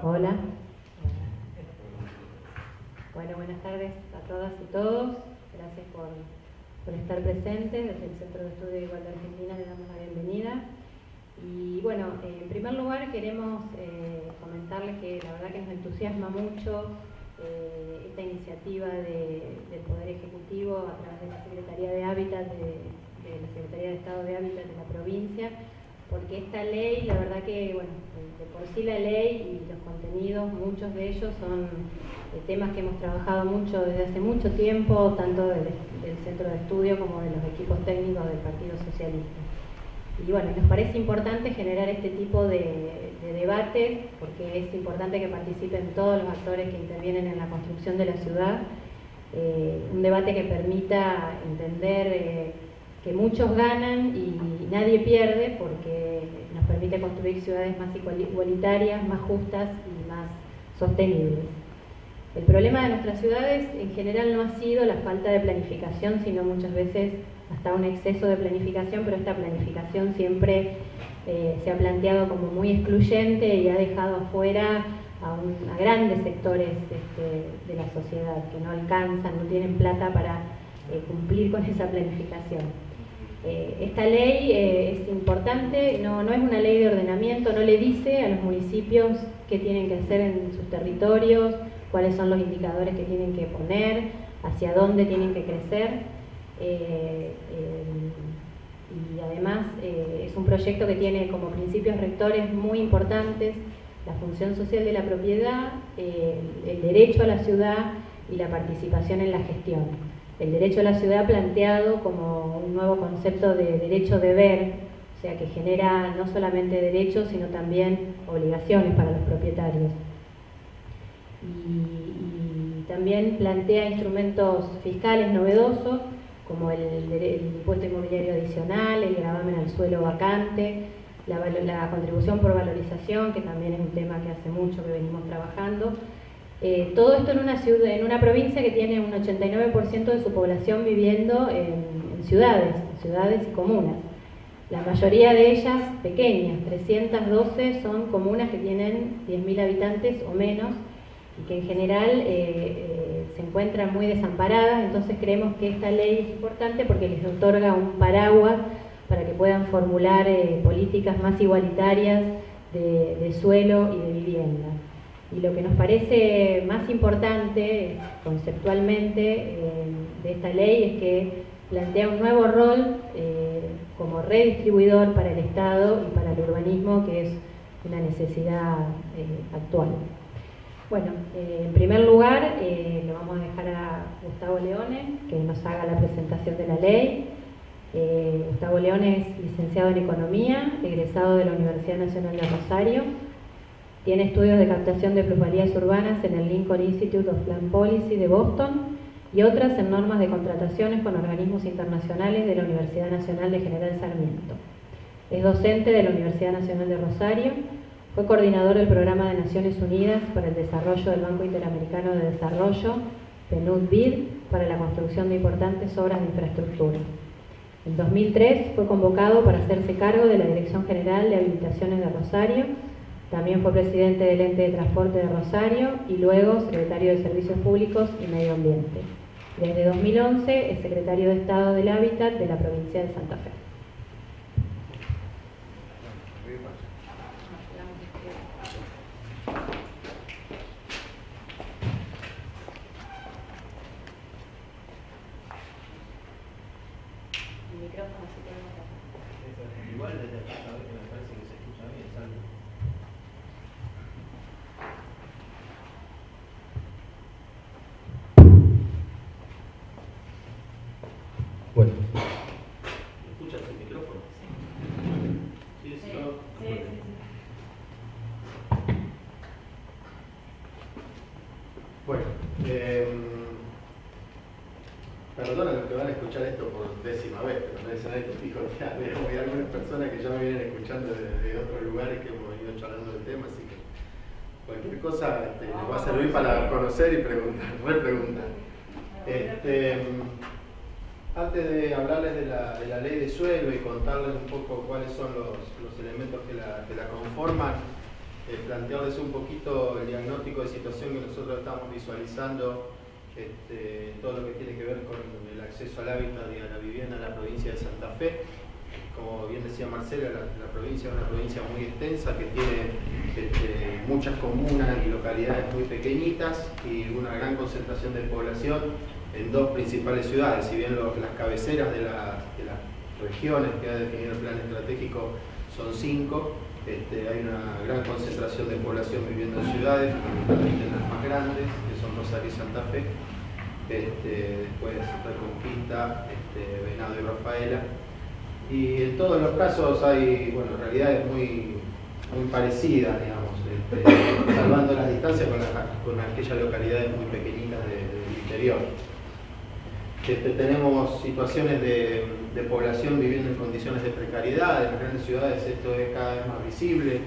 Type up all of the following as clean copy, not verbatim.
Hola. Bueno, buenas tardes a todas y todos. Gracias por estar presentes. Desde el Centro de Estudio de Igualdad Argentina le damos la bienvenida. Y bueno, en primer lugar queremos comentarles que la verdad que nos entusiasma mucho esta iniciativa del Poder Ejecutivo a través de la Secretaría de Hábitat, de la Secretaría de Estado de Hábitat de la provincia, porque esta ley, la verdad que, bueno, de por sí la ley y los contenidos, muchos de ellos son temas que hemos trabajado mucho desde hace mucho tiempo, tanto del Centro de Estudio como de los equipos técnicos del Partido Socialista. Y bueno, nos parece importante generar este tipo de debate, porque es importante que participen todos los actores que intervienen en la construcción de la ciudad, un debate que permita entender que muchos ganan y nadie pierde, porque nos permite construir ciudades más igualitarias, más justas y más sostenibles. El problema de nuestras ciudades en general no ha sido la falta de planificación, sino muchas veces hasta un exceso de planificación, pero esta planificación siempre se ha planteado como muy excluyente y ha dejado afuera a grandes sectores de la sociedad que no alcanzan, no tienen plata para cumplir con esa planificación. Esta ley es importante, no es una ley de ordenamiento, no le dice a los municipios qué tienen que hacer en sus territorios, cuáles son los indicadores que tienen que poner, hacia dónde tienen que crecer. Y además es un proyecto que tiene como principios rectores muy importantes la función social de la propiedad, el derecho a la ciudad y la participación en la gestión. El derecho a la ciudad planteado como un nuevo concepto de derecho-deber, o sea que genera no solamente derechos sino también obligaciones para los propietarios. Y también plantea instrumentos fiscales novedosos como el impuesto inmobiliario adicional, el gravamen al suelo vacante, la contribución por valorización, que también es un tema que hace mucho que venimos trabajando. Todo esto en una provincia que tiene un 89% de su población viviendo en ciudades y comunas. La mayoría de ellas pequeñas, 312 son comunas que tienen 10.000 habitantes o menos y que en general se encuentran muy desamparadas. Entonces creemos que esta ley es importante porque les otorga un paraguas para que puedan formular políticas más igualitarias de suelo y de vivienda. Y lo que nos parece más importante conceptualmente de esta ley es que plantea un nuevo rol como redistribuidor para el Estado y para el urbanismo, que es una necesidad actual. Bueno, en primer lugar lo vamos a dejar a Gustavo Leone, que nos haga la presentación de la ley. Gustavo Leone es licenciado en Economía, egresado de la Universidad Nacional de Rosario. Tiene estudios de captación de plusvalías urbanas en el Lincoln Institute of Plan Policy de Boston y otras en normas de contrataciones con organismos internacionales de la Universidad Nacional de General Sarmiento. Es docente de la Universidad Nacional de Rosario. Fue coordinador del Programa de Naciones Unidas para el Desarrollo del Banco Interamericano de Desarrollo, PNUD-BID, para la construcción de importantes obras de infraestructura. En 2003 fue convocado para hacerse cargo de la Dirección General de Habilitaciones de Rosario. También fue presidente del Ente de Transporte de Rosario y luego secretario de Servicios Públicos y Medio Ambiente. Desde 2011 es secretario de Estado del Hábitat de la provincia de Santa Fe. Igual desde acá a ver que me parece que se escucha bien, salvo. Bueno. ¿Escuchas el micrófono? Sí, sí. Perdona los que van a escuchar esto por décima vez, pero no es nada que picotear. Hay algunas personas que ya me vienen escuchando de otros lugares que hemos ido charlando del tema, así que cualquier cosa les va a servir para conocer y preguntar, repreguntar. Antes de hablarles de la ley de suelo y contarles un poco cuáles son los elementos que la conforman, plantearles un poquito el diagnóstico de situación que nosotros estamos visualizando, todo lo que tiene que ver con el acceso al hábitat y a la vivienda en la provincia de Santa Fe. Como bien decía Marcela, la provincia es una provincia muy extensa que tiene muchas comunas y localidades muy pequeñitas y una gran concentración de población en dos principales ciudades. Si bien las cabeceras de las regiones que ha definido el plan estratégico son 5, hay una gran concentración de población viviendo en ciudades, fundamentalmente en las más grandes, que son Rosario y Santa Fe, después Reconquista, Venado y Rafaela. Y en todos los casos hay, bueno, realidades muy parecidas, digamos, salvando las distancias con aquellas localidades muy pequeñitas del interior. Tenemos situaciones de población viviendo en condiciones de precariedad. En las grandes ciudades esto es cada vez más visible,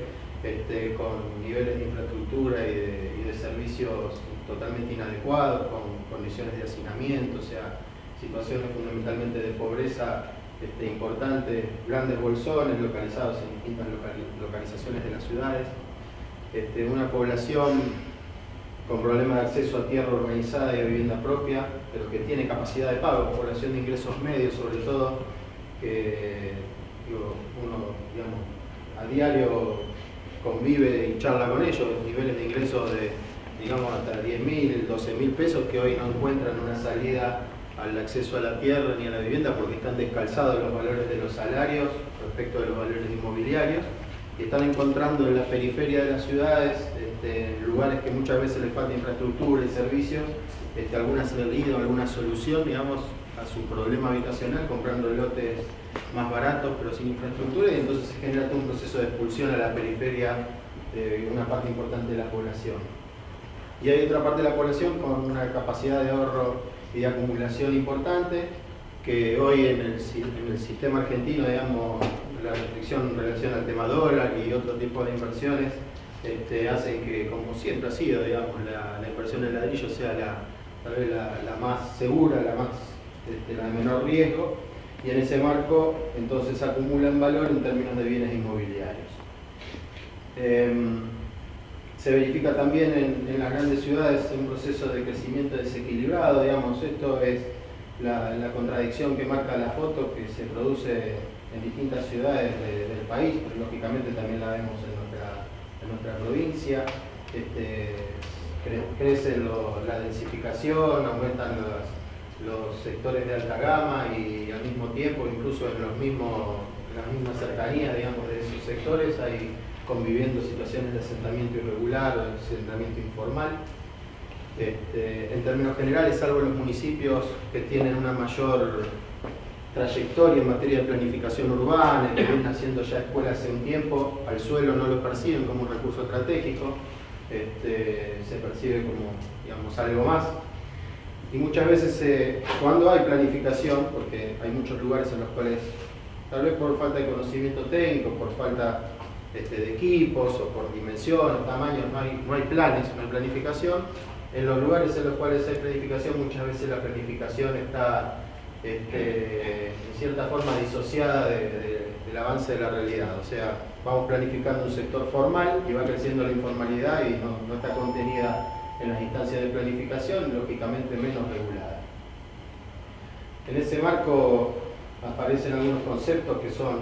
con niveles de infraestructura y de servicios totalmente inadecuados, con condiciones de hacinamiento, o sea, situaciones fundamentalmente de pobreza importantes, grandes bolsones localizados en distintas localizaciones de las ciudades, una población con problemas de acceso a tierra urbanizada y a vivienda propia, pero que tiene capacidad de pago, población de ingresos medios sobre todo, que uno, digamos, a diario convive y charla con ellos, niveles de ingresos de, digamos, hasta 10.000, 12.000 pesos que hoy no encuentran una salida al acceso a la tierra ni a la vivienda porque están descalzados los valores de los salarios respecto de los valores inmobiliarios y están encontrando en la periferia de las ciudades, en lugares que muchas veces les falta infraestructura y servicios, alguna salida, alguna solución, digamos, a su problema habitacional, comprando lotes más baratos pero sin infraestructura, y entonces se genera todo un proceso de expulsión a la periferia de una parte importante de la población. Y hay otra parte de la población con una capacidad de ahorro y de acumulación importante, que hoy en el sistema argentino, digamos, la restricción en relación al tema dólar y otro tipo de inversiones hacen que, como siempre ha sido, digamos, la inversión en ladrillo sea tal vez la más segura, la de menor riesgo, y en ese marco entonces acumulan valor en términos de bienes inmobiliarios. Se verifica también en las grandes ciudades un proceso de crecimiento desequilibrado, digamos, esto es la contradicción que marca la foto que se produce en distintas ciudades del país, pero lógicamente también la vemos en nuestra provincia. Crece la densificación, aumentan los sectores de alta gama y al mismo tiempo, incluso en las mismas cercanías, digamos, de esos sectores hay conviviendo situaciones de asentamiento irregular o de asentamiento informal. En términos generales, salvo los municipios que tienen una mayor trayectoria en materia de planificación urbana, que vienen haciendo ya escuelas hace un tiempo, al suelo no lo perciben como un recurso estratégico, se percibe como, digamos, algo más. Y muchas veces cuando hay planificación, porque hay muchos lugares en los cuales, tal vez por falta de conocimiento técnico, por falta de equipos o por dimensión o tamaño, no hay planes, no hay planificación. En los lugares en los cuales hay planificación, muchas veces la planificación está en cierta forma disociada del avance de la realidad. O sea, vamos planificando un sector formal y va creciendo la informalidad y no está contenida en las instancias de planificación, lógicamente menos regulada. En ese marco aparecen algunos conceptos que son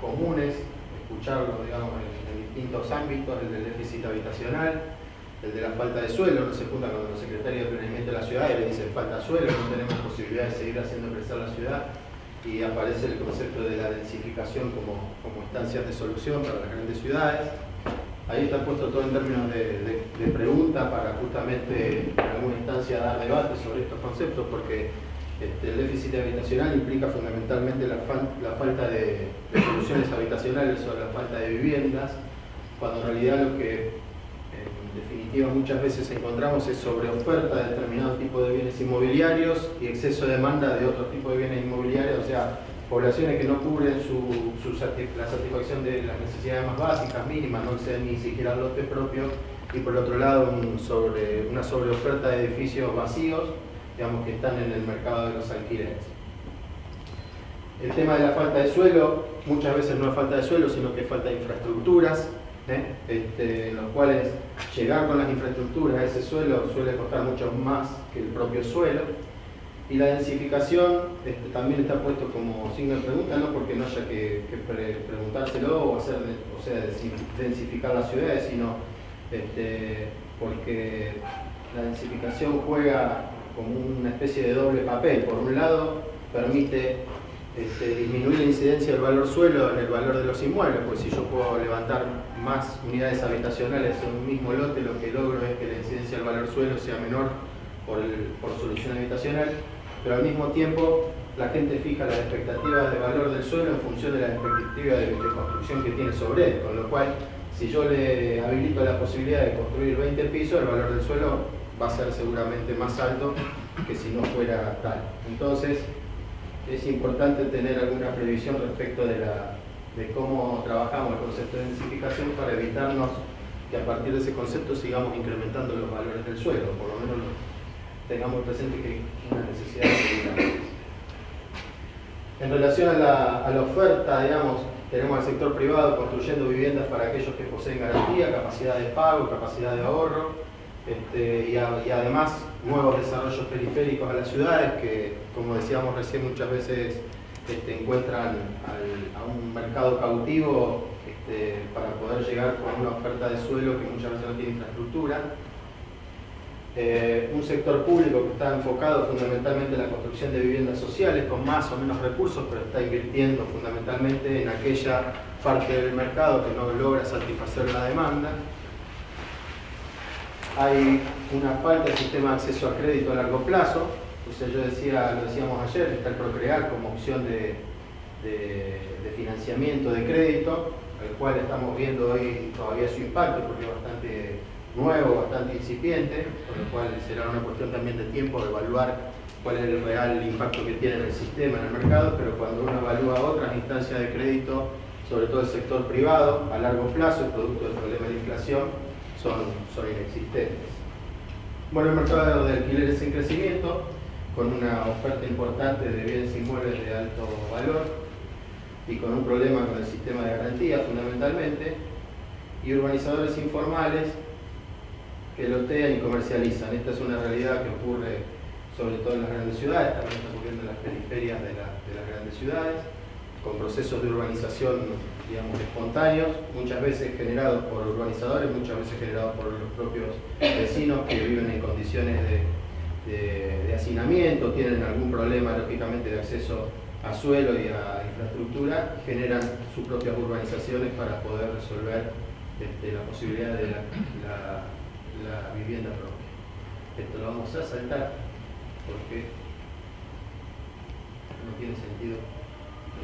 comunes, escucharlos, digamos, en distintos ámbitos: el del déficit habitacional, el de la falta de suelo. No se junta con los secretarios de planeamiento de la ciudad y le dicen falta suelo, no tenemos posibilidad de seguir haciendo crecer la ciudad, y aparece el concepto de la densificación como instancias de solución para las grandes ciudades. Ahí está puesto todo en términos de pregunta para justamente en alguna instancia dar debate sobre estos conceptos, porque el déficit habitacional implica fundamentalmente la falta de soluciones habitacionales o la falta de viviendas, cuando en realidad lo que en definitiva definitiva muchas veces encontramos es sobre oferta de determinado tipo de bienes inmobiliarios y exceso de demanda de otro tipo de bienes inmobiliarios, o sea, poblaciones que no cubren la satisfacción de las necesidades más básicas, mínimas, no sean ni siquiera lote propio, y por otro lado una sobreoferta de edificios vacíos, digamos, que están en el mercado de los alquileres. El tema de la falta de suelo, muchas veces no es falta de suelo, sino que es falta de infraestructuras, en los cuales llegar con las infraestructuras a ese suelo suele costar mucho más que el propio suelo. Y la densificación también está puesto como signo de pregunta, no porque no haya que preguntárselo o densificar las ciudades, sino porque la densificación juega como una especie de doble papel. Por un lado, permite disminuir la incidencia del valor suelo en el valor de los inmuebles, pues si yo puedo levantar más unidades habitacionales en un mismo lote, lo que logro es que la incidencia del valor suelo sea menor por solución habitacional, pero al mismo tiempo la gente fija las expectativas de valor del suelo en función de la expectativa de construcción que tiene sobre él, con lo cual si yo le habilito la posibilidad de construir 20 pisos, el valor del suelo va a ser seguramente más alto que si no fuera tal. Entonces es importante tener alguna previsión respecto de cómo trabajamos el concepto de densificación para evitarnos que a partir de ese concepto sigamos incrementando los valores del suelo, por lo menos tengamos presente que hay una necesidad de evitar. En relación a la oferta, digamos, tenemos al sector privado construyendo viviendas para aquellos que poseen garantía, capacidad de pago, capacidad de ahorro, y además nuevos desarrollos periféricos a las ciudades que, como decíamos recién, muchas veces encuentran a un mercado cautivo para poder llegar con una oferta de suelo que muchas veces no tiene infraestructura. Un sector público que está enfocado fundamentalmente en la construcción de viviendas sociales con más o menos recursos, pero está invirtiendo fundamentalmente en aquella parte del mercado que no logra satisfacer la demanda. Hay una falta de sistema de acceso a crédito a largo plazo, o sea, lo decíamos ayer, está el Procrear como opción de financiamiento de crédito, al cual estamos viendo hoy todavía su impacto porque es bastante nuevo, bastante incipiente, con lo cual será una cuestión también de tiempo de evaluar cuál es el real impacto que tiene en el sistema, en el mercado, pero cuando uno evalúa otras instancias de crédito, sobre todo el sector privado, a largo plazo, producto del problema de inflación, son inexistentes. Bueno, el mercado de alquileres en crecimiento, con una oferta importante de bienes inmuebles de alto valor y con un problema con el sistema de garantía fundamentalmente, y urbanizadores informales que lotean y comercializan. Esta es una realidad que ocurre sobre todo en las grandes ciudades, también está ocurriendo en las periferias de las grandes ciudades, con procesos de urbanización, digamos, espontáneos, muchas veces generados por urbanizadores, muchas veces generados por los propios vecinos que viven en condiciones de hacinamiento, tienen algún problema lógicamente de acceso a suelo y a infraestructura, generan sus propias urbanizaciones para poder resolver la posibilidad de la vivienda propia. Esto lo vamos a saltar porque no tiene sentido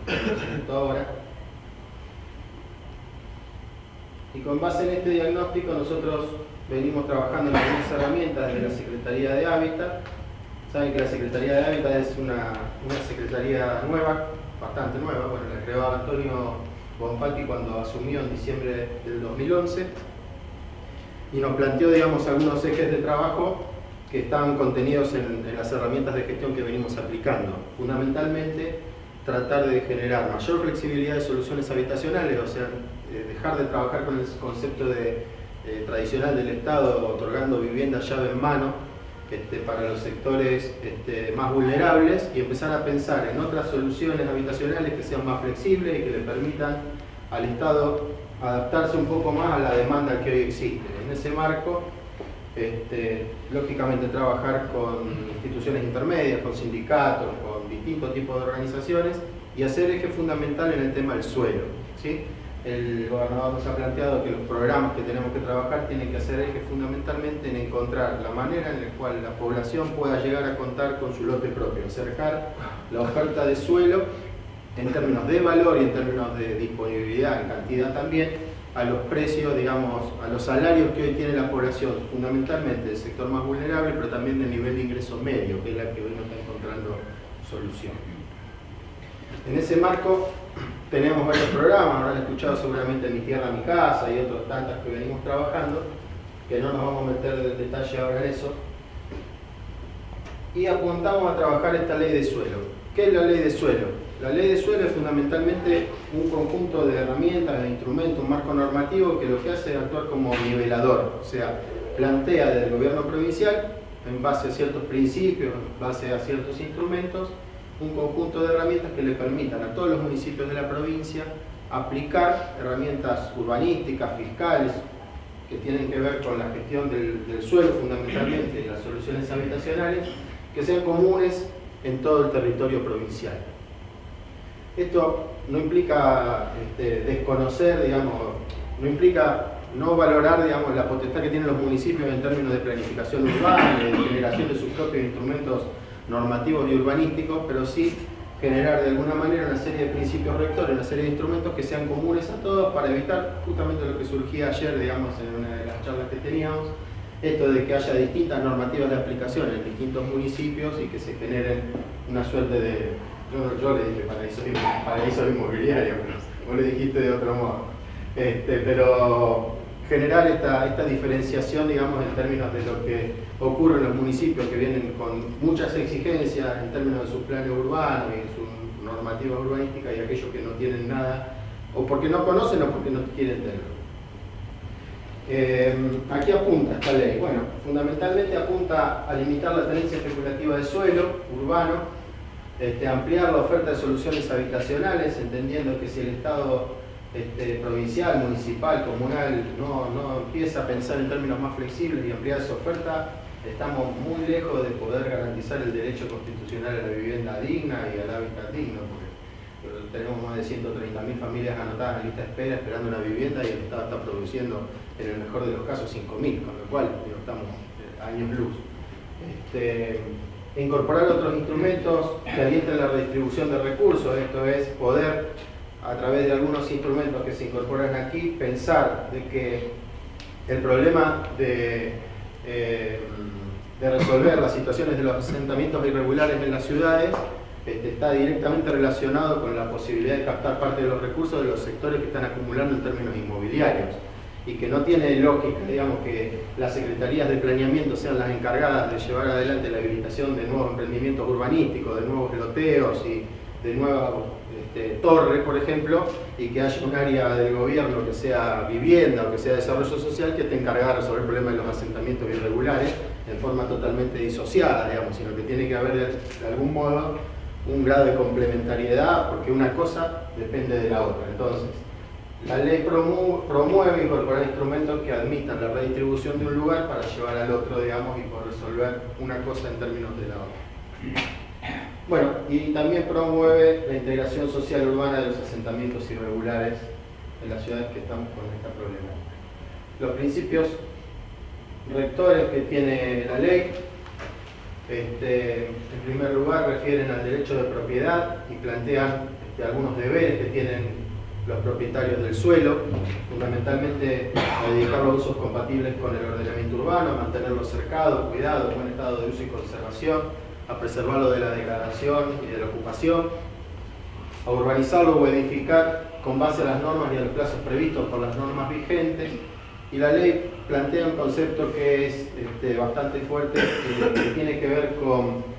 esto ahora. Y con base en este diagnóstico nosotros venimos trabajando en algunas herramientas desde la Secretaría de Hábitat. Saben que la Secretaría de Hábitat es una secretaría nueva, bastante nueva, bueno, la creó Antonio Bonfatti cuando asumió en diciembre del 2011 y nos planteó, digamos, algunos ejes de trabajo que estaban contenidos en las herramientas de gestión que venimos aplicando. Fundamentalmente, tratar de generar mayor flexibilidad de soluciones habitacionales, o sea, dejar de trabajar con el concepto tradicional del Estado otorgando vivienda llave en mano para los sectores más vulnerables y empezar a pensar en otras soluciones habitacionales que sean más flexibles y que le permitan al Estado adaptarse un poco más a la demanda que hoy existe. En ese marco, lógicamente trabajar con instituciones intermedias, con sindicatos, con distintos tipos de organizaciones y hacer eje fundamental en el tema del suelo, ¿sí? El gobernador nos ha planteado que los programas que tenemos que trabajar tienen que hacer eje fundamentalmente en encontrar la manera en la cual la población pueda llegar a contar con su lote propio, acercar la oferta de suelo en términos de valor y en términos de disponibilidad, en cantidad también, a los precios, digamos, a los salarios que hoy tiene la población, fundamentalmente del sector más vulnerable, pero también del nivel de ingreso medio, que es la que hoy no está encontrando solución. En ese marco tenemos varios programas, habrán escuchado seguramente Mi Tierra, Mi Casa y otros tantas que venimos trabajando, que no nos vamos a meter en detalle ahora en eso. Y apuntamos a trabajar esta ley de suelo. ¿Qué es la ley de suelo? La ley de suelo es fundamentalmente un conjunto de herramientas, de instrumentos, un marco normativo que lo que hace es actuar como nivelador, o sea, plantea desde el gobierno provincial, en base a ciertos principios, en base a ciertos instrumentos, un conjunto de herramientas que le permitan a todos los municipios de la provincia aplicar herramientas urbanísticas, fiscales, que tienen que ver con la gestión del suelo fundamentalmente y las soluciones habitacionales, que sean comunes en todo el territorio provincial. Esto no implica desconocer, digamos, no implica no valorar, digamos, la potestad que tienen los municipios en términos de planificación urbana, de generación de sus propios instrumentos normativos y urbanísticos, pero sí generar de alguna manera una serie de principios rectores, una serie de instrumentos que sean comunes a todos para evitar justamente lo que surgía ayer, digamos, en una de las charlas que teníamos, esto de que haya distintas normativas de aplicación en distintos municipios y que se generen una suerte de, yo le dije paraíso inmobiliario, pero vos le dijiste de otro modo, pero generar esta diferenciación, digamos, en términos de lo que ocurre en los municipios que vienen con muchas exigencias en términos de sus planes urbanos y de su normativa urbanística y aquellos que no tienen nada, o porque no conocen o porque no quieren tenerlo. ¿A qué apunta esta ley? Bueno, fundamentalmente apunta a limitar la tenencia especulativa de suelo urbano, ampliar la oferta de soluciones habitacionales, entendiendo que si el Estado provincial, municipal, comunal no empieza a pensar en términos más flexibles y ampliar esa oferta, estamos muy lejos de poder garantizar el derecho constitucional a la vivienda digna y al hábitat digno, porque tenemos más de 130.000 familias anotadas en lista de espera esperando una vivienda y el Estado está produciendo en el mejor de los casos 5.000, con lo cual estamos años luz. Incorporar otros instrumentos que alienten la redistribución de recursos, esto es poder, a través de algunos instrumentos que se incorporan aquí, pensar de que el problema de resolver las situaciones de los asentamientos irregulares en las ciudades está directamente relacionado con la posibilidad de captar parte de los recursos de los sectores que están acumulando en términos inmobiliarios y que no tiene lógica, digamos, que las secretarías de planeamiento sean las encargadas de llevar adelante la habilitación de nuevos emprendimientos urbanísticos, de nuevos loteos y de nuevas torres, por ejemplo, y que haya un área del gobierno que sea vivienda o que sea desarrollo social que esté encargada de resolver el problema de los asentamientos irregulares en forma totalmente disociada, digamos, sino que tiene que haber de algún modo un grado de complementariedad, porque una cosa depende de la otra. Entonces, la ley promueve incorporar instrumentos que admitan la redistribución de un lugar para llevar al otro, digamos, y por resolver una cosa en términos de la otra. Bueno, y también promueve la integración social urbana de los asentamientos irregulares en las ciudades que estamos con esta problemática. Los principios rectores que tiene la ley, en primer lugar, refieren al derecho de propiedad y plantean algunos deberes que tienen los propietarios del suelo, fundamentalmente a dedicarlo a usos compatibles con el ordenamiento urbano, a mantenerlo cercado, cuidado, en buen estado de uso y conservación, a preservarlo de la degradación y de la ocupación, a urbanizarlo o edificar con base a las normas y a los plazos previstos por las normas vigentes. Y la ley plantea un concepto que es bastante fuerte, que tiene que ver con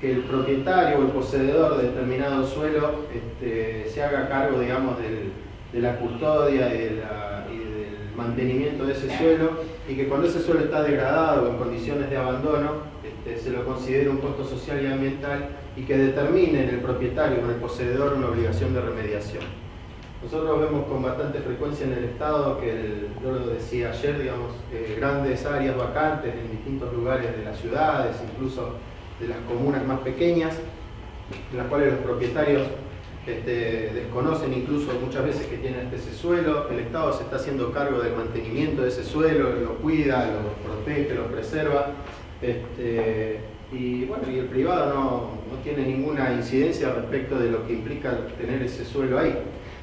que el propietario o el poseedor de determinado suelo se haga cargo, digamos, de la custodia y del mantenimiento de ese suelo, y que cuando ese suelo está degradado o en condiciones de abandono, se lo considere un costo social y ambiental, y que determine en el propietario o en el poseedor una obligación de remediación. Nosotros vemos con bastante frecuencia en el Estado que, yo lo decía ayer, digamos, grandes áreas vacantes en distintos lugares de las ciudades, incluso de las comunas más pequeñas, en las cuales los propietarios desconocen incluso muchas veces que tienen ese suelo. El Estado se está haciendo cargo del mantenimiento de ese suelo, lo cuida, lo protege, lo preserva, y bueno, y el privado no tiene ninguna incidencia respecto de lo que implica tener ese suelo ahí.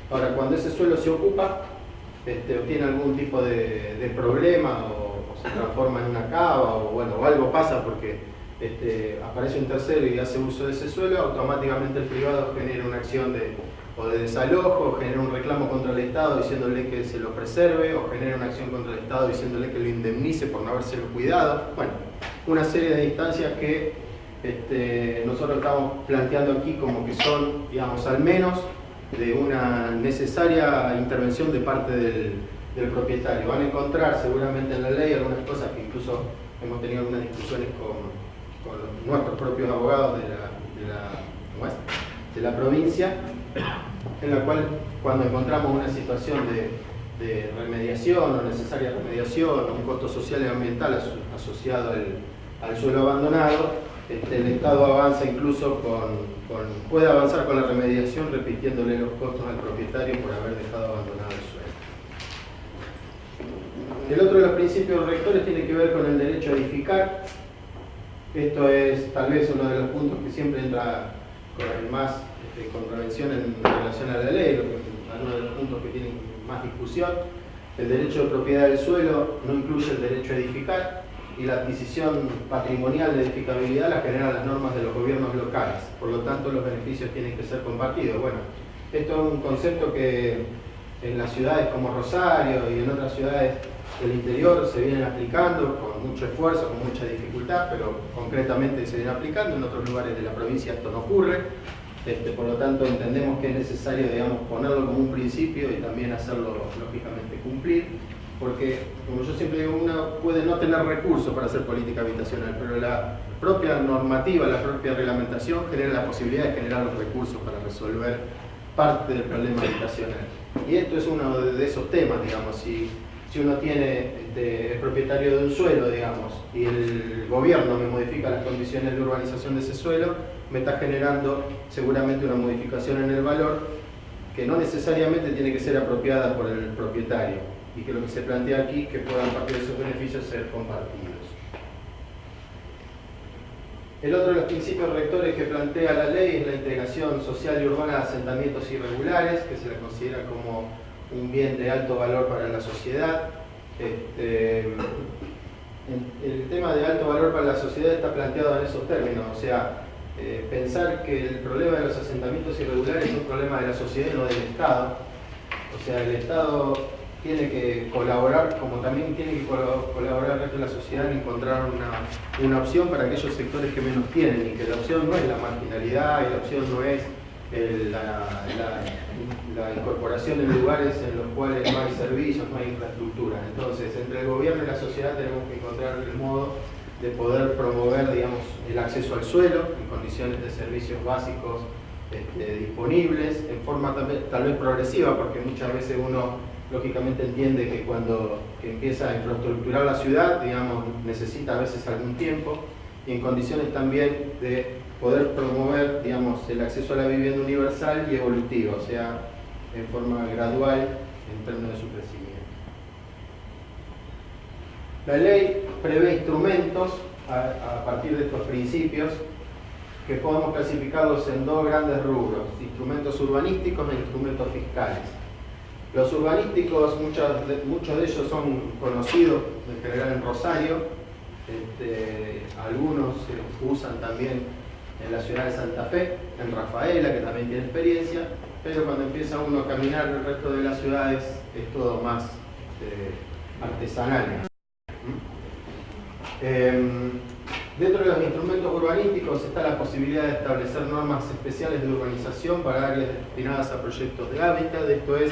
Ahora, cuando ese suelo se ocupa, obtiene algún tipo de problema o se transforma en una cava o bueno, o algo pasa porque aparece un tercero y hace uso de ese suelo, automáticamente el privado genera una acción de desalojo, genera un reclamo contra el Estado diciéndole que se lo preserve, o genera una acción contra el Estado diciéndole que lo indemnice por no habérselo cuidado. Bueno, una serie de instancias que nosotros estamos planteando aquí como que son, digamos, al menos de una necesaria intervención de parte del propietario. Van a encontrar seguramente en la ley algunas cosas que incluso hemos tenido algunas discusiones con nuestros propios abogados de la provincia, en la cual cuando encontramos una situación de remediación o necesaria remediación o un costo social y ambiental asociado al suelo abandonado, el Estado avanza incluso puede avanzar con la remediación repitiéndole los costos al propietario por haber dejado abandonado el suelo. El otro de los principios rectores tiene que ver con el derecho a edificar. Esto es tal vez uno de los puntos que siempre entra con más contravención en relación a la ley, uno de los puntos que tienen más discusión. El derecho de propiedad del suelo no incluye el derecho a edificar, y la adquisición patrimonial de edificabilidad la generan las normas de los gobiernos locales, por lo tanto los beneficios tienen que ser compartidos. Bueno, esto es un concepto que en las ciudades como Rosario y en otras ciudades del interior se vienen aplicando con mucho esfuerzo, con mucha dificultad, pero concretamente se viene aplicando. En otros lugares de la provincia esto no ocurre, por lo tanto entendemos que es necesario, digamos, ponerlo como un principio y también hacerlo lógicamente cumplir, porque, como yo siempre digo, uno puede no tener recursos para hacer política habitacional, pero la propia normativa, la propia reglamentación genera la posibilidad de generar los recursos para resolver parte del problema habitacional. Y esto es uno de esos temas, digamos, si uno es propietario de un suelo, digamos, y el gobierno me modifica las condiciones de urbanización de ese suelo, me está generando seguramente una modificación en el valor que no necesariamente tiene que ser apropiada por el propietario, y que lo que se plantea aquí que puedan partir de esos beneficios ser compartidos. El otro de los principios rectores que plantea la ley es la integración social y urbana de asentamientos irregulares, que se la considera como un bien de alto valor para la sociedad. El tema de alto valor para la sociedad está planteado en esos términos, o sea, pensar que el problema de los asentamientos irregulares es un problema de la sociedad y no del Estado. O sea, el Estado tiene que colaborar, como también tiene que colaborar el resto de la sociedad en encontrar una opción para aquellos sectores que menos tienen, y que la opción no es la marginalidad, y la opción no es la incorporación en lugares en los cuales no hay servicios, no hay infraestructura. Entonces, entre el gobierno y la sociedad tenemos que encontrar el modo de poder promover, digamos, el acceso al suelo en condiciones de servicios básicos disponibles, en forma tal vez progresiva, porque muchas veces uno lógicamente entiende que cuando empieza a infraestructurar la ciudad, digamos, necesita a veces algún tiempo, y en condiciones también de poder promover, digamos, el acceso a la vivienda universal y evolutiva, o sea, en forma gradual en términos de su crecimiento. La ley prevé instrumentos a partir de estos principios que podemos clasificarlos en dos grandes rubros: instrumentos urbanísticos e instrumentos fiscales. Los urbanísticos, muchos de ellos son conocidos en general en Rosario, algunos se usan también en la ciudad de Santa Fe, en Rafaela, que también tiene experiencia, pero cuando empieza uno a caminar el resto de las ciudades es todo más artesanal. Dentro de los instrumentos urbanísticos está la posibilidad de establecer normas especiales de urbanización para áreas destinadas a proyectos de hábitat. Esto es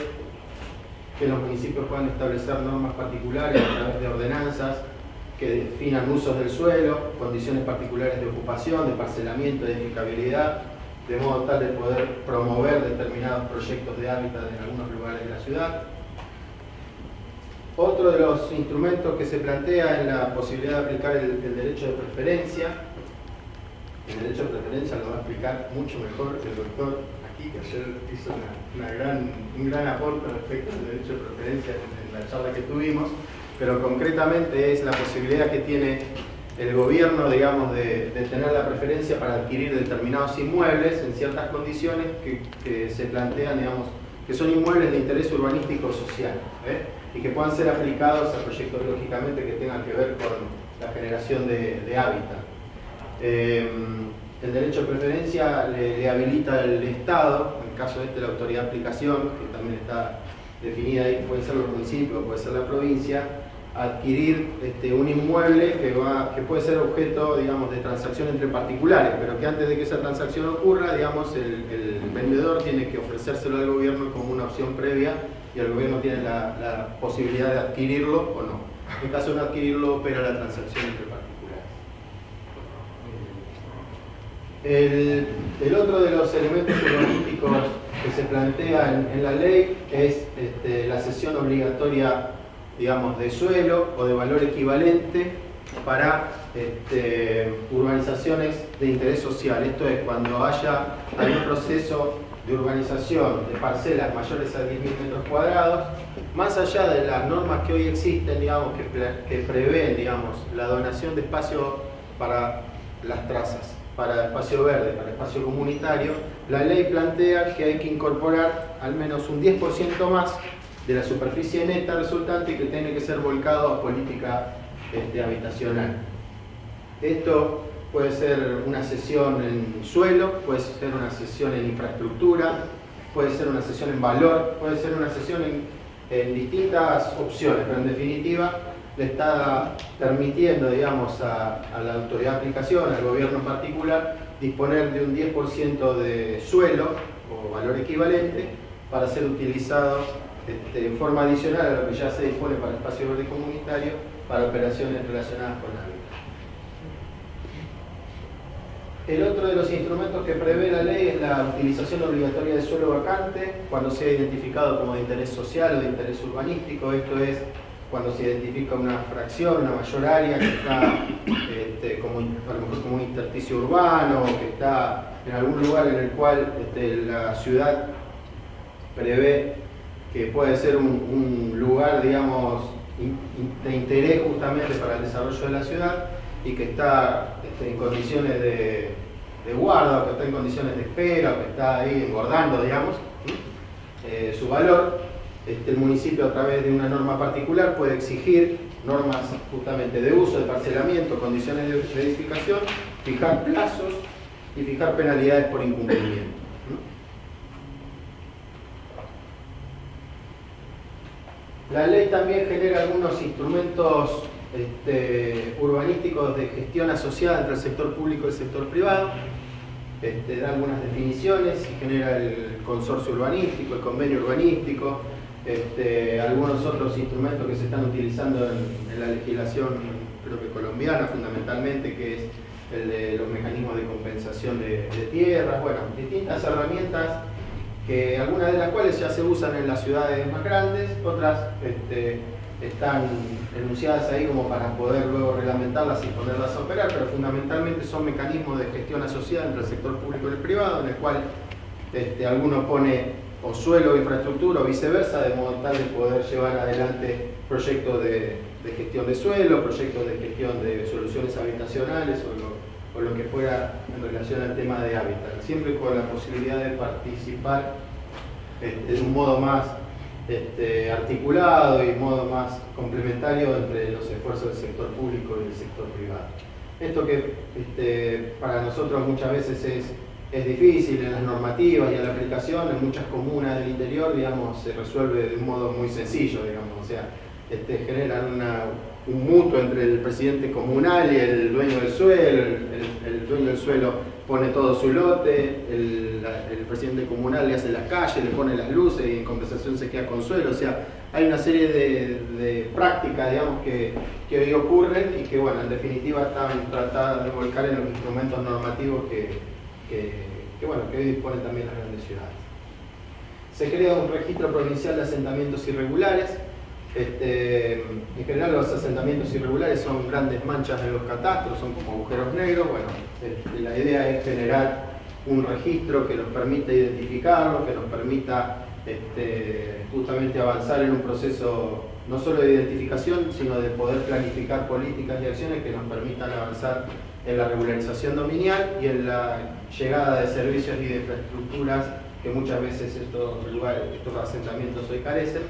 que los municipios puedan establecer normas particulares a través de ordenanzas que definan usos del suelo, condiciones particulares de ocupación, de parcelamiento, de edificabilidad, de modo tal de poder promover determinados proyectos de hábitat en algunos lugares de la ciudad. Otro de los instrumentos que se plantea es la posibilidad de aplicar el derecho de preferencia. El derecho de preferencia lo va a explicar mucho mejor el doctor aquí, que ayer hizo un gran aporte respecto al derecho de preferencia en la charla que tuvimos, pero concretamente es la posibilidad que tiene el gobierno, digamos, de tener la preferencia para adquirir determinados inmuebles en ciertas condiciones que se plantean, digamos, que son inmuebles de interés urbanístico social, y que puedan ser aplicados a proyectos lógicamente que tengan que ver con la generación de hábitat. El derecho de preferencia le habilita al Estado, en el caso de la autoridad de aplicación, que también está definida ahí, puede ser los municipios, puede ser la provincia, a adquirir un inmueble que puede ser objeto, digamos, de transacción entre particulares, pero que antes de que esa transacción ocurra, digamos, el vendedor tiene que ofrecérselo al gobierno como una opción previa y el gobierno tiene la posibilidad de adquirirlo o no. En caso de no adquirirlo, opera la transacción entre particulares. El otro de los elementos urbanísticos que se plantea en la ley es la cesión obligatoria, digamos, de suelo o de valor equivalente para urbanizaciones de interés social. Esto es cuando haya algún proceso de urbanización de parcelas mayores a 10.000 metros cuadrados, más allá de las normas que hoy existen, digamos, que prevén, digamos, la donación de espacio para las trazas, para espacio verde, para espacio comunitario, la ley plantea que hay que incorporar al menos un 10% más de la superficie neta resultante y que tiene que ser volcado a política habitacional. Esto puede ser una cesión en suelo, puede ser una cesión en infraestructura, puede ser una cesión en valor, puede ser una cesión en distintas opciones, pero en definitiva le está permitiendo, digamos, a la autoridad de aplicación, al gobierno en particular, disponer de un 10% de suelo o valor equivalente para ser utilizado en forma adicional a lo que ya se dispone para el espacio verde comunitario para operaciones relacionadas con hábitat. El otro de los instrumentos que prevé la ley es la utilización obligatoria de suelo vacante cuando sea identificado como de interés social o de interés urbanístico. Esto es cuando se identifica una fracción, una mayor área que está como, a lo mejor como un intersticio urbano, o que está en algún lugar en el cual la ciudad prevé que puede ser un lugar, digamos, de interés justamente para el desarrollo de la ciudad y que está en condiciones de guarda, o que está en condiciones de espera, o que está ahí engordando, digamos, su valor. El municipio, a través de una norma particular, puede exigir normas justamente de uso, de parcelamiento, condiciones de edificación, fijar plazos y fijar penalidades por incumplimiento. La ley también genera algunos instrumentos urbanísticos de gestión asociada entre el sector público y el sector privado. Da algunas definiciones y genera el consorcio urbanístico, el convenio urbanístico, algunos otros instrumentos que se están utilizando en la legislación, creo que colombiana fundamentalmente, que es el de los mecanismos de compensación de tierras, bueno, distintas herramientas que algunas de las cuales ya se usan en las ciudades más grandes, otras están enunciadas ahí como para poder luego reglamentarlas y ponerlas a operar, pero fundamentalmente son mecanismos de gestión asociada entre el sector público y el privado, en el cual alguno pone o suelo o infraestructura o viceversa, de modo tal de poder llevar adelante proyectos de gestión de suelo, proyectos de gestión de soluciones habitacionales o lo que fuera en relación al tema de hábitat, siempre con la posibilidad de participar de un modo más articulado y modo más complementario entre los esfuerzos del sector público y del sector privado. Esto que para nosotros muchas veces es difícil en las normativas y en la aplicación, en muchas comunas del interior, digamos, se resuelve de un modo muy sencillo, digamos, o sea, generan un mutuo entre el presidente comunal y el dueño del suelo, el dueño del suelo pone todo su lote, el presidente comunal le hace las calles, le pone las luces y en compensación se queda con suelo, o sea, hay una serie de prácticas, digamos, que hoy ocurren y que, bueno, en definitiva están tratadas de volcar en los instrumentos normativos que hoy disponen también las grandes ciudades. Se crea un registro provincial de asentamientos irregulares. En general los asentamientos irregulares son grandes manchas en los catastros, son como agujeros negros. Bueno, la idea es generar un registro que nos permita identificarlos, que nos permita justamente avanzar en un proceso no solo de identificación, sino de poder planificar políticas y acciones que nos permitan avanzar en la regularización dominial y en la llegada de servicios y de infraestructuras que muchas veces estos lugares, estos asentamientos hoy carecen,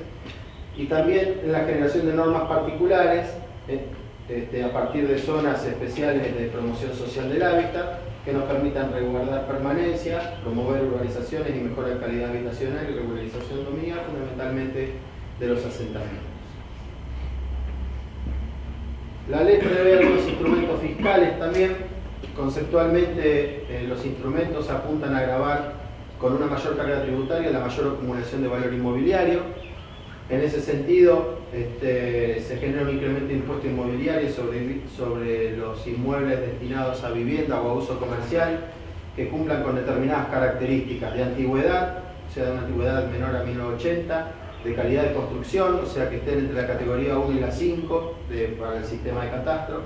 y también en la generación de normas particulares a partir de zonas especiales de promoción social del hábitat que nos permitan resguardar permanencia, promover urbanizaciones y mejorar calidad habitacional y regularización dominial, fundamentalmente de los asentamientos. La ley prevé algunos instrumentos fiscales también. Conceptualmente, los instrumentos apuntan a gravar con una mayor carga tributaria la mayor acumulación de valor inmobiliario. En ese sentido, se genera un incremento de impuesto inmobiliario sobre los inmuebles destinados a vivienda o a uso comercial que cumplan con determinadas características de antigüedad, o sea, de una antigüedad menor a 1980, de calidad de construcción, o sea, que estén entre la categoría 1 y la 5 para el sistema de catastro,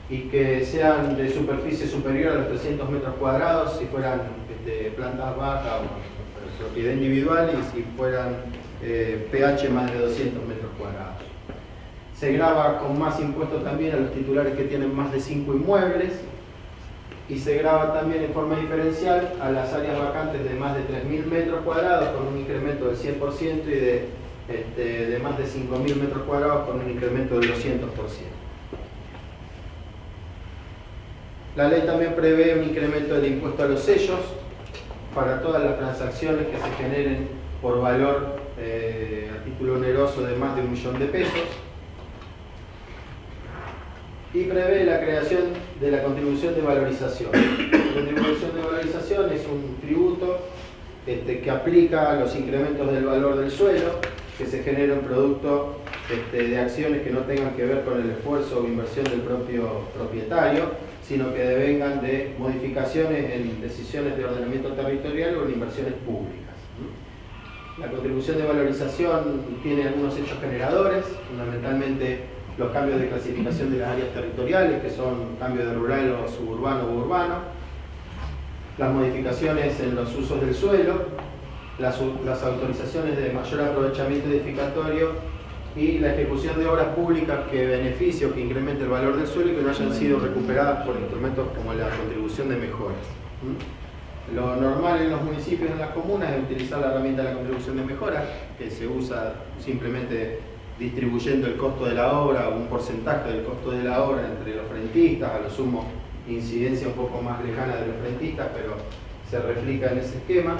y que sean de superficie superior a los 300 metros cuadrados si fueran plantas bajas o propiedad individual, y si fueran pH más de 200 metros cuadrados. Se grava con más impuesto también a los titulares que tienen más de 5 inmuebles, y se grava también en forma diferencial a las áreas vacantes de más de 3.000 metros cuadrados con un incremento del 100% y de más de 5.000 metros cuadrados con un incremento del 200%. La ley también prevé un incremento del impuesto a los sellos para todas las transacciones que se generen por valor a título oneroso de más de 1 millón de pesos. Y prevé la creación de la contribución de valorización. La contribución de valorización es un tributo que aplica a los incrementos del valor del suelo que se genera en producto de acciones que no tengan que ver con el esfuerzo o inversión del propio propietario, sino que devengan de modificaciones en decisiones de ordenamiento territorial o en inversiones públicas. La contribución de valorización tiene algunos hechos generadores, fundamentalmente los cambios de clasificación de las áreas territoriales, que son cambios de rural o suburbano o urbano, las modificaciones en los usos del suelo, las autorizaciones de mayor aprovechamiento edificatorio y la ejecución de obras públicas que beneficien o que incrementen el valor del suelo y que no hayan sido recuperadas por instrumentos como la contribución de mejoras. Lo normal en los municipios y en las comunas es utilizar la herramienta de la contribución de mejora, que se usa simplemente distribuyendo el costo de la obra o un porcentaje del costo de la obra entre los frentistas, a lo sumo incidencia un poco más lejana de los frentistas, pero se replica en ese esquema.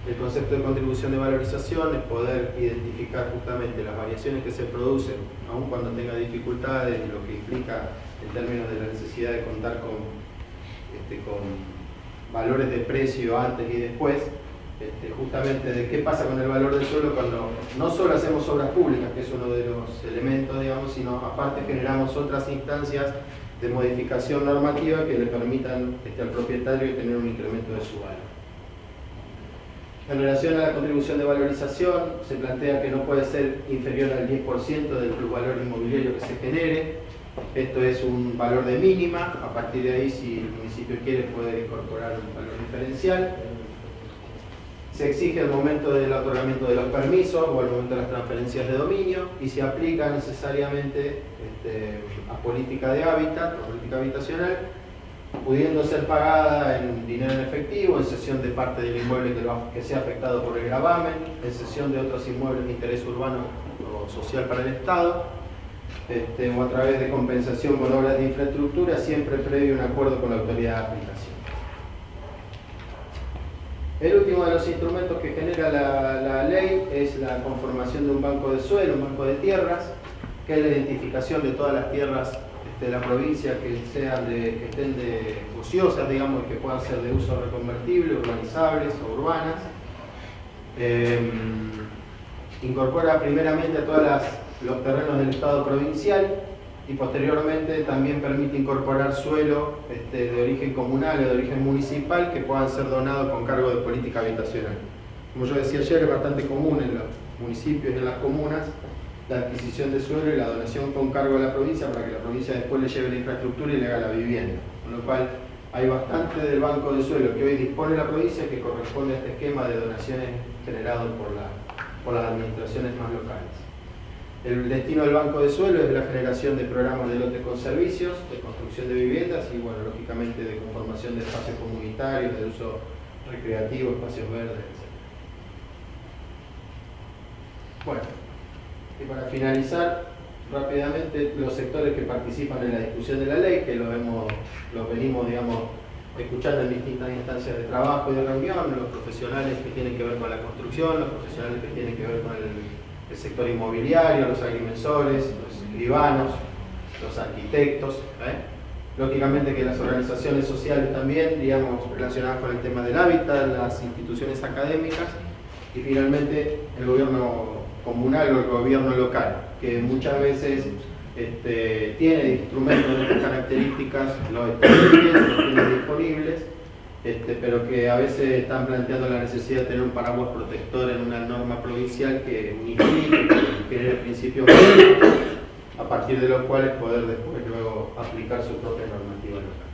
El concepto de contribución de valorización es poder identificar justamente las variaciones que se producen, aun cuando tenga dificultades, y lo que implica en términos de la necesidad de contar con valores de precio antes y después, justamente de qué pasa con el valor del suelo cuando no solo hacemos obras públicas, que es uno de los elementos, digamos, sino aparte generamos otras instancias de modificación normativa que le permitan al propietario tener un incremento de su valor. En relación a la contribución de valorización, se plantea que no puede ser inferior al 10% del plusvalor inmobiliario que se genere. Esto es un valor de mínima. A partir de ahí, si el municipio quiere, puede incorporar un valor diferencial. Se exige al momento del otorgamiento de los permisos o al momento de las transferencias de dominio, y se aplica necesariamente a política de hábitat o política habitacional, pudiendo ser pagada en dinero en efectivo, en cesión de parte del inmueble que sea afectado por el gravamen, en cesión de otros inmuebles de interés urbano o social para el Estado, o a través de compensación con obras de infraestructura, siempre previo un acuerdo con la autoridad de aplicación. El último de los instrumentos que genera la ley es la conformación de un banco de suelo, un banco de tierras, que es la identificación de todas las tierras de la provincia que estén ociosas, digamos, que puedan ser de uso reconvertible, urbanizables o urbanas. Incorpora primeramente a todos los terrenos del Estado provincial y posteriormente también permite incorporar suelo de origen comunal o de origen municipal que puedan ser donados con cargo de política habitacional. Como yo decía ayer, es bastante común en los municipios y en las comunas la adquisición de suelo y la donación con cargo a la provincia para que la provincia después le lleve la infraestructura y le haga la vivienda. Con lo cual hay bastante del banco de suelo que hoy dispone la provincia que corresponde a este esquema de donaciones generados por las administraciones más locales. El destino del banco de suelo es la generación de programas de lotes con servicios, de construcción de viviendas y, bueno, lógicamente de conformación de espacios comunitarios, de uso recreativo, espacios verdes, etc. Bueno, y para finalizar rápidamente, los sectores que participan en la discusión de la ley, que los venimos, digamos, escuchando en distintas instancias de trabajo y de reunión, los profesionales que tienen que ver con la construcción, los profesionales que tienen que ver con el sector inmobiliario, los agrimensores, los escribanos, los arquitectos, lógicamente que las organizaciones sociales también, digamos, relacionadas con el tema del hábitat, las instituciones académicas y finalmente el gobierno comunal o el gobierno local, que muchas veces tiene instrumentos de estas características, los tiene disponibles, pero que a veces están planteando la necesidad de tener un paraguas protector en una norma provincial que unifique, que genere principios básicos, a partir de los cuales poder después luego aplicar su propia normativa local.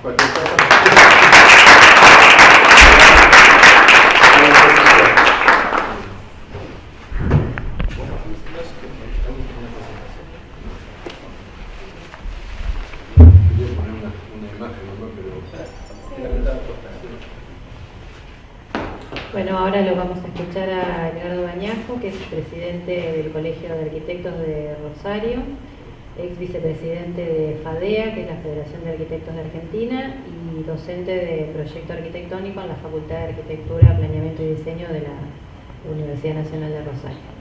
Cualquier cosa. Bueno, ahora lo vamos a escuchar a Edgardo Bañajo, que es presidente del Colegio de Arquitectos de Rosario, ex vicepresidente de FADEA, que es la Federación de Arquitectos de Argentina, y docente de proyecto arquitectónico en la Facultad de Arquitectura, Planeamiento y Diseño de la Universidad Nacional de Rosario.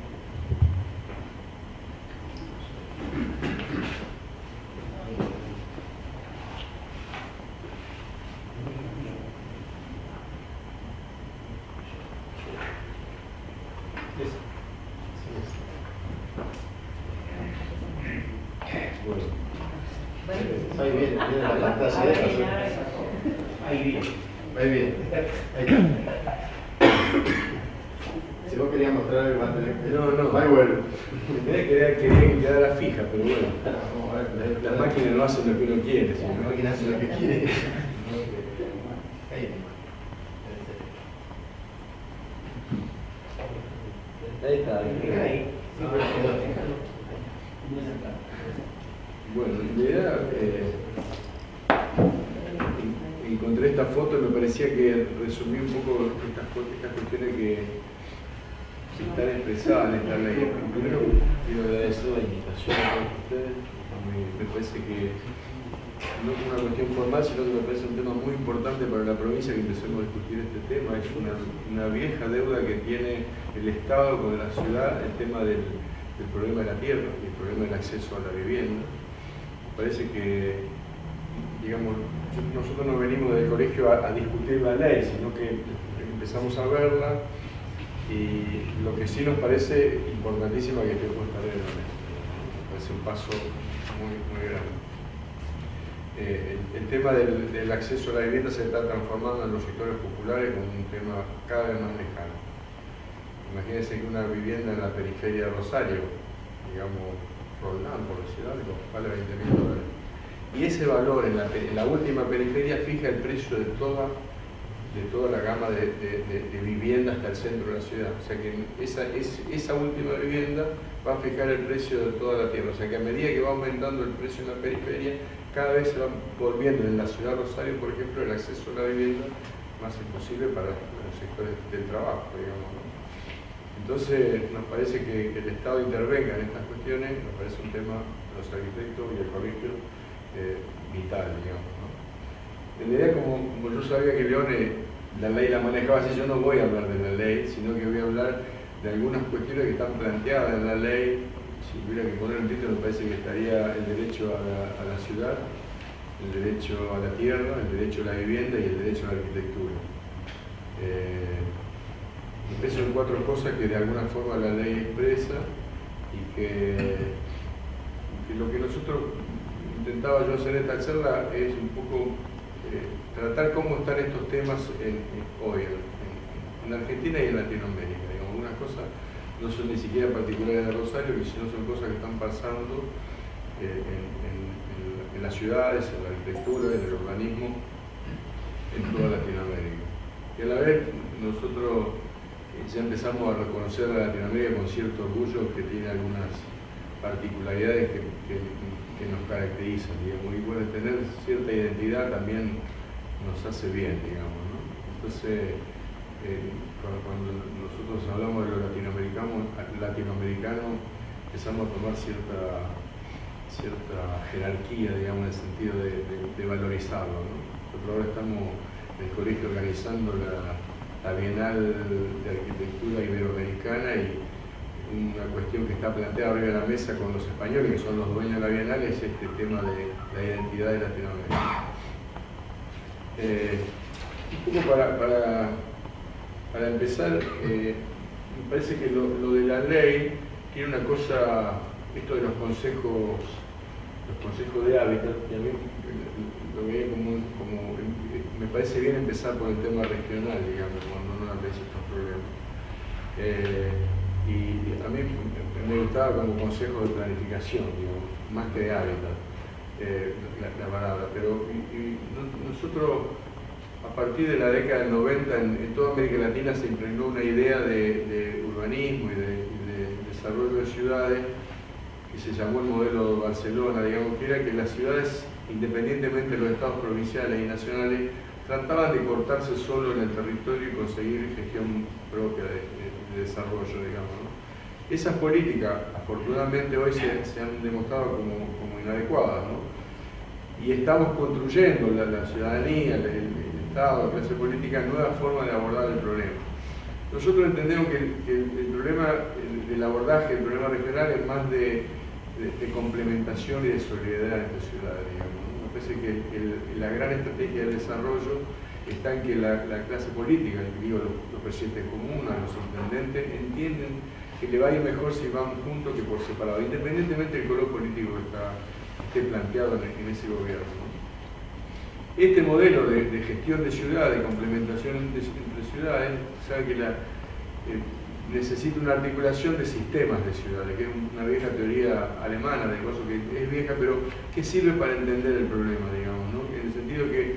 Ahí viene la pantalla. Ahí viene. Ahí viene. Ahí está. Si vos querías mostrar algo más de No. ahí vuelve. Quería que quedara fija, pero bueno. Las máquinas no hacen lo que uno quiere. ¿Sí? La máquina hace lo que quiere. Ahí. Ahí está. Ahí. Bueno, en realidad encontré esta foto y me parecía que resumía un poco estas cuestiones que están expresadas en esta ley. Primero, quiero agradecer la invitación a todos ustedes. Me parece que no es una cuestión formal, sino que me parece un tema muy importante para la provincia que empecemos a discutir este tema. Es una vieja deuda que tiene el Estado con la ciudad, el tema del problema de la tierra y el problema del acceso a la vivienda. Parece que, digamos, nosotros no venimos del colegio a discutir la ley, sino que empezamos a verla y lo que sí nos parece importantísimo es que esté puesta en la mesa. Me parece un paso muy, muy grande. El tema del acceso a la vivienda se está transformando en los sectores populares como un tema cada vez más lejano. Imagínense que una vivienda en la periferia de Rosario, digamos, Roldán, por decir algo, vale $20.000. Y ese valor en la última periferia fija el precio de toda la gama de vivienda hasta el centro de la ciudad. O sea que esa última vivienda va a fijar el precio de toda la tierra. O sea que a medida que va aumentando el precio en la periferia, cada vez se va volviendo en la ciudad de Rosario, por ejemplo, el acceso a la vivienda más imposible para los sectores del trabajo, digamos, ¿no? Entonces, nos parece que el Estado intervenga en estas cuestiones, nos parece un tema de los arquitectos y el colegio vital, digamos, ¿no? En realidad, como yo sabía que Leone la ley la manejaba así, yo no voy a hablar de la ley, sino que voy a hablar de algunas cuestiones que están planteadas en la ley. Si hubiera que poner un título, me parece que estaría el derecho a la ciudad, el derecho a la tierra, el derecho a la vivienda y el derecho a la arquitectura. Esas son 4 cosas que de alguna forma la ley expresa y que lo que nosotros intentaba yo hacer en esta charla es un poco tratar cómo están estos temas hoy en Argentina y en Latinoamérica. Digamos, algunas cosas no son ni siquiera particulares de Rosario, sino son cosas que están pasando en las ciudades, en la arquitectura, en el urbanismo, en toda Latinoamérica. Y a la vez nosotros ya empezamos a reconocer a Latinoamérica con cierto orgullo que tiene algunas particularidades que nos caracterizan, digamos, y bueno, tener cierta identidad también nos hace bien, digamos, ¿no? Entonces, cuando nosotros hablamos de lo latinoamericano empezamos a tomar cierta jerarquía, digamos, en el sentido de valorizarlo, ¿no? Nosotros ahora estamos en el colegio organizando la Bienal de Arquitectura Iberoamericana, y una cuestión que está planteada arriba de la mesa con los españoles, que son los dueños de la Bienal, es este tema de la identidad de Latinoamérica. Un poco para empezar, me parece que lo de la ley tiene una cosa, esto de los consejos de hábitat, y a mí lo veía como me parece bien empezar por el tema regional, digamos, cuando uno aprecia estos problemas. Y a mí me gustaba como consejo de planificación, digamos, más que de hábitat, la palabra. Pero nosotros, a partir de la década del 90, en toda América Latina se impregnó una idea de urbanismo y de desarrollo de ciudades, que se llamó el modelo de Barcelona, digamos, que era que las ciudades, independientemente de los estados provinciales y nacionales, trataban de cortarse solo en el territorio y conseguir gestión propia de desarrollo, digamos, ¿no? Esas políticas, afortunadamente, hoy se han demostrado como inadecuadas, ¿no? Y estamos construyendo la ciudadanía, el Estado, la clase política, nuevas formas de abordar el problema. Nosotros entendemos que el problema, el abordaje del problema regional es más de complementación y de solidaridad entre ciudades, digamos, ¿no? Me parece que la gran estrategia de desarrollo está en que la clase política, digo, los presidentes de comunas, los intendentes, entienden que le va a ir mejor si van juntos que por separado, independientemente del color político que esté planteado en ese gobierno, ¿no? Este modelo de gestión de ciudades, de complementación entre ciudades, sabe que necesita una articulación de sistemas de ciudades, que es una vieja teoría alemana, de cosas que es vieja, pero que sirve para entender el problema, digamos, ¿no? En el sentido que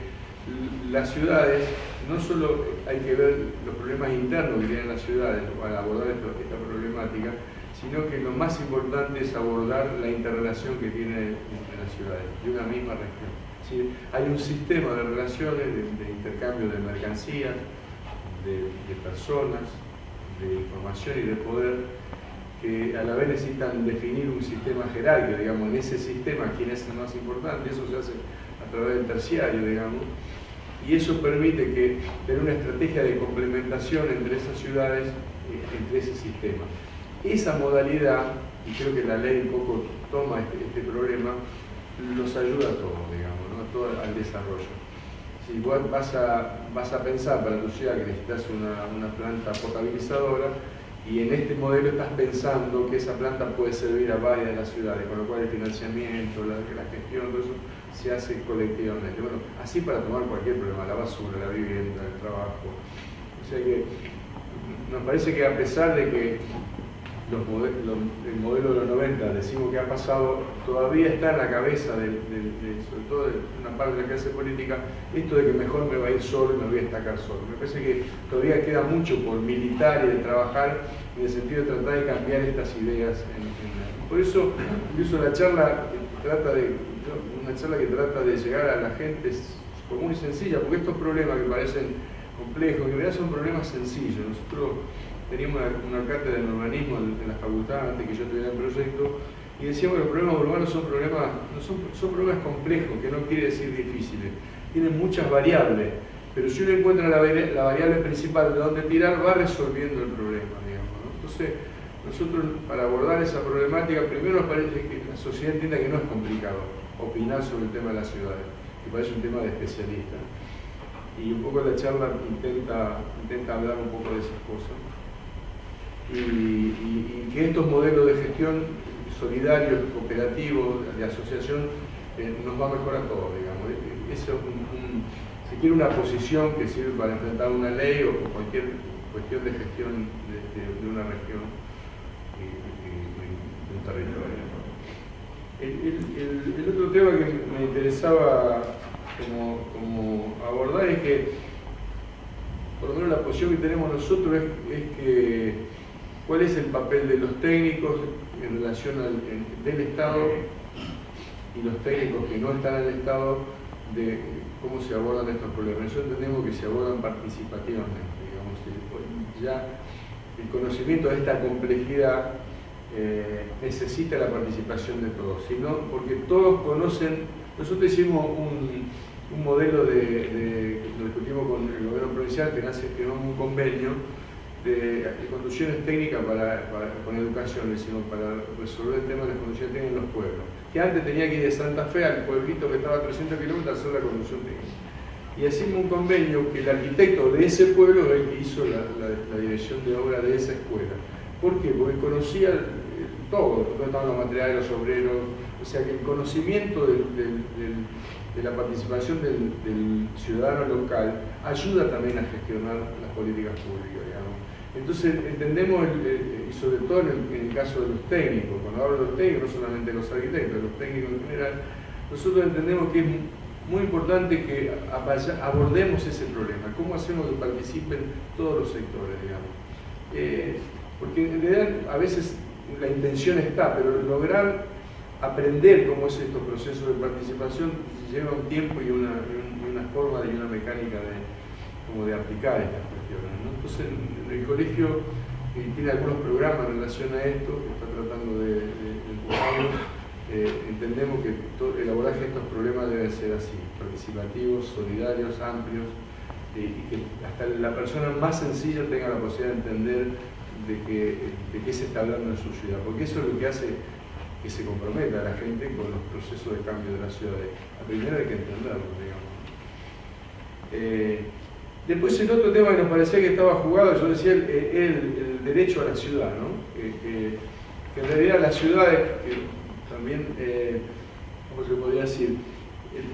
las ciudades, no solo hay que ver los problemas internos que tienen las ciudades para abordar esta problemática, sino que lo más importante es abordar la interrelación que tiene entre las ciudades de una misma región. ¿Sí? Hay un sistema de relaciones, de intercambio de mercancías, de personas, de información y de poder, que a la vez necesitan definir un sistema jerárquico, digamos, en ese sistema quién es el más importante. Eso se hace a través del terciario, digamos, y eso permite tener una estrategia de complementación entre esas ciudades, entre ese sistema. Esa modalidad, y creo que la ley un poco toma este problema, los ayuda a todos, digamos, ¿no? A todo al desarrollo. Si vos vas a pensar para tu ciudad que necesitas una planta potabilizadora, y en este modelo estás pensando que esa planta puede servir a varias de las ciudades, con lo cual el financiamiento, la gestión, todo eso se hace colectivamente. Bueno, así para tomar cualquier problema, la basura, la vivienda, el trabajo. O sea que nos parece que a pesar de que el modelo de los 90, decimos que ha pasado, todavía está en la cabeza sobre todo de una parte de la clase política, esto de que mejor me va a ir solo y me voy a destacar solo. Me parece que todavía queda mucho por militar y de trabajar en el sentido de tratar de cambiar estas ideas. Por eso, incluso la charla que trata de llegar a la gente común y sencilla, porque estos problemas que parecen complejos, en realidad son problemas sencillos. Nosotros teníamos una cátedra de urbanismo en la facultad antes que yo tuviera el proyecto, y decíamos que los problemas urbanos son problemas complejos, que no quiere decir difíciles. Tienen muchas variables, pero si uno encuentra la variable principal de dónde tirar, va resolviendo el problema, digamos, ¿no? Entonces, nosotros para abordar esa problemática, primero nos parece que la sociedad entienda que no es complicado opinar sobre el tema de las ciudades, que parece un tema de especialista. Y un poco la charla intenta hablar un poco de esas cosas. Y que estos modelos de gestión solidarios, cooperativos, de asociación, nos va mejor a todos, digamos. Eso es si quiere una posición que sirve para enfrentar una ley o cualquier cuestión de gestión de una región y de un territorio. El otro tema que me interesaba como abordar es que, por lo menos la posición que tenemos nosotros es que cuál es el papel de los técnicos en relación del Estado y los técnicos que no están en el Estado cómo se abordan estos problemas. Nosotros entendemos que se abordan participativamente, digamos, ya el conocimiento de esta complejidad necesita la participación de todos, sino porque todos conocen. Nosotros hicimos un modelo lo discutimos con el gobierno provincial, que nace un convenio de conducciones técnicas con educación, decimos, para resolver el tema de las conducciones técnicas en los pueblos. Que antes tenía que ir de Santa Fe al pueblito que estaba a 300 kilómetros a hacer la conducción técnica. Y hicimos un convenio que el arquitecto de ese pueblo es el que hizo la dirección de obra de esa escuela. ¿Por qué? Porque conocía todo, dónde estaban los materiales, los obreros, o sea que el conocimiento de la participación del ciudadano local ayuda también a gestionar las políticas públicas, digamos. Entonces entendemos, y sobre todo en el caso de los técnicos, cuando hablo de los técnicos, no solamente los arquitectos, los técnicos en general, nosotros entendemos que es muy importante que abordemos ese problema, cómo hacemos que participen todos los sectores, digamos. Porque en realidad a veces la intención está, pero lograr aprender cómo es estos procesos de participación lleva un tiempo y una forma y una mecánica de aplicar estas cuestiones, ¿no? Entonces el colegio tiene algunos programas en relación a esto, que está tratando de empujarlo. Entendemos que el abordaje de estos problemas debe ser así, participativos, solidarios, amplios, y que hasta la persona más sencilla tenga la posibilidad de entender de qué se está hablando en su ciudad, porque eso es lo que hace que se comprometa a la gente con los procesos de cambio de la ciudad. Primero hay que entenderlo, digamos. Después el otro tema que nos parecía que estaba jugado, yo decía el derecho a la ciudad, ¿no? Que en realidad las ciudades, también, ¿cómo se podría decir?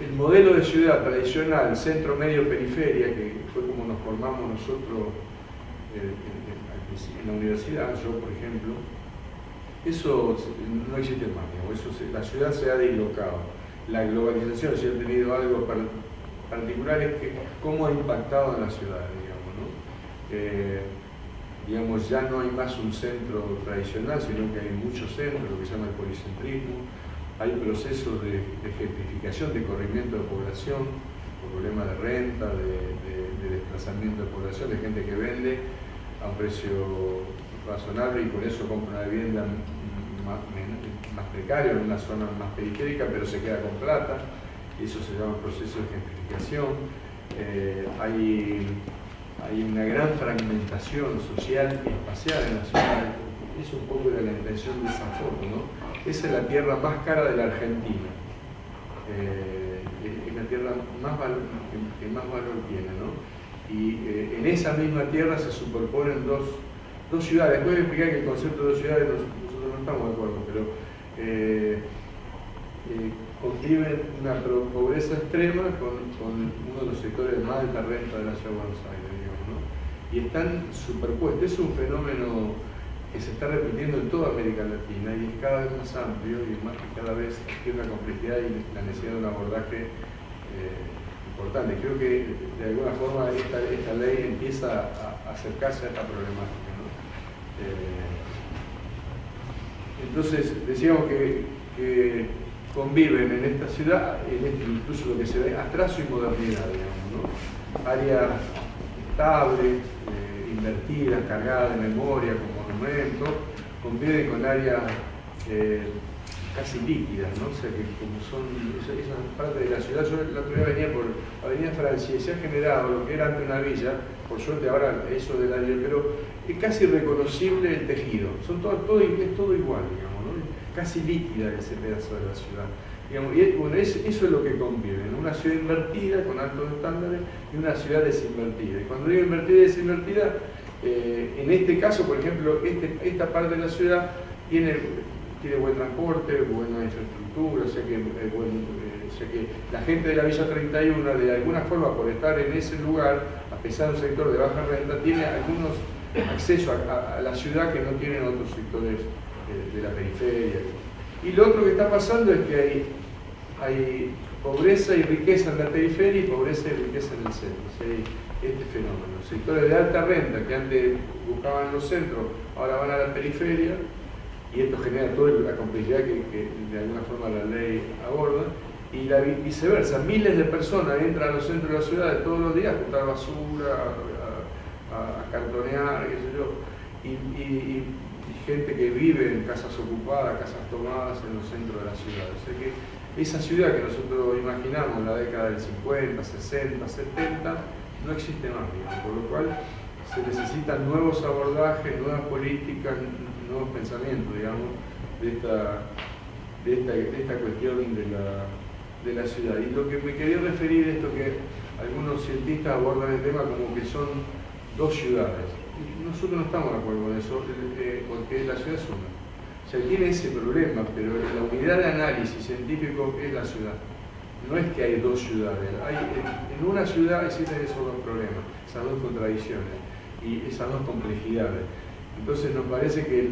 El modelo de ciudad tradicional, centro, medio, periferia, que fue como nos formamos nosotros en la universidad, yo por ejemplo, eso no existe más, digamos. La ciudad se ha dislocado. La globalización, si ha tenido algo particular, es que cómo ha impactado en la ciudad, digamos, ¿no? Digamos, ya no hay más un centro tradicional, sino que hay muchos centros, lo que se llama el policentrismo. Hay procesos de gentrificación, de corrimiento de población, por problemas de renta, de desplazamiento de población, de gente que vende a un precio razonable y por eso compra una vivienda más precaria, en una zona más periférica, pero se queda con plata, y eso se llama proceso de gentrificación. Hay una gran fragmentación social y espacial en la ciudad. Eso un poco era la intención de esa foto, ¿no? Esa es la tierra más cara de la Argentina. Es la tierra que más valor tiene, ¿no? Y en esa misma tierra se superponen dos ciudades. Después de explicar que el concepto de dos ciudades nosotros no estamos de acuerdo, pero conviven una pobreza extrema con uno de los sectores de más alta renta de la ciudad de Buenos Aires, digamos, ¿no? Y están superpuestos. Es un fenómeno que se está repitiendo en toda América Latina y es cada vez más amplio y cada vez tiene una complejidad y la necesidad de un abordaje importante. Creo que de alguna forma esta ley empieza a acercarse a esta problemática, ¿no? Entonces decíamos que conviven en esta ciudad, incluso lo que se ve, atraso y modernidad, digamos, ¿no? Áreas estables, invertidas, cargadas de memoria como monumento, conviven con áreas casi líquidas, ¿no? O sea que como son esas partes de la ciudad, yo la otra vez venía por Avenida Francia y se ha generado lo que era antes una villa, por suerte ahora eso del área, pero es casi reconocible el tejido, es todo igual, digamos, ¿no? Casi líquida ese pedazo de la ciudad. Digamos, y bueno, eso es lo que convive, ¿no? Una ciudad invertida con altos estándares y una ciudad desinvertida. Y cuando digo invertida y desinvertida, en este caso, por ejemplo, esta parte de la ciudad tiene buen transporte, buena infraestructura, o sea que la gente de la Villa 31, de alguna forma, por estar en ese lugar, a pesar de un sector de baja renta, tiene algunos accesos a la ciudad que no tienen otros sectores de la periferia. Y lo otro que está pasando es que hay pobreza y riqueza en la periferia y pobreza y riqueza en el centro. O sea, hay este fenómeno. Sectores de alta renta que antes buscaban los centros, ahora van a la periferia, y esto genera toda la complejidad que de alguna forma la ley aborda, y viceversa. Miles de personas entran a los centros de la ciudad todos los días a juntar basura, a cartonear, qué sé yo, y gente que vive en casas ocupadas, casas tomadas en los centros de la ciudad. O sea que esa ciudad que nosotros imaginamos en la década del 50, 60, 70, no existe más, digamos, por lo cual se necesitan nuevos abordajes, nuevas políticas, nuevos pensamientos, digamos, de esta cuestión de la ciudad. Y lo que me quería referir es esto que algunos cientistas abordan el tema como que son dos ciudades. Y nosotros no estamos de acuerdo con eso, porque la ciudad es una. O sea, tiene ese problema, pero la unidad de análisis científico es la ciudad. No es que hay dos ciudades, en una ciudad existen esos dos problemas, esas dos contradicciones y esas dos complejidades. Entonces nos parece que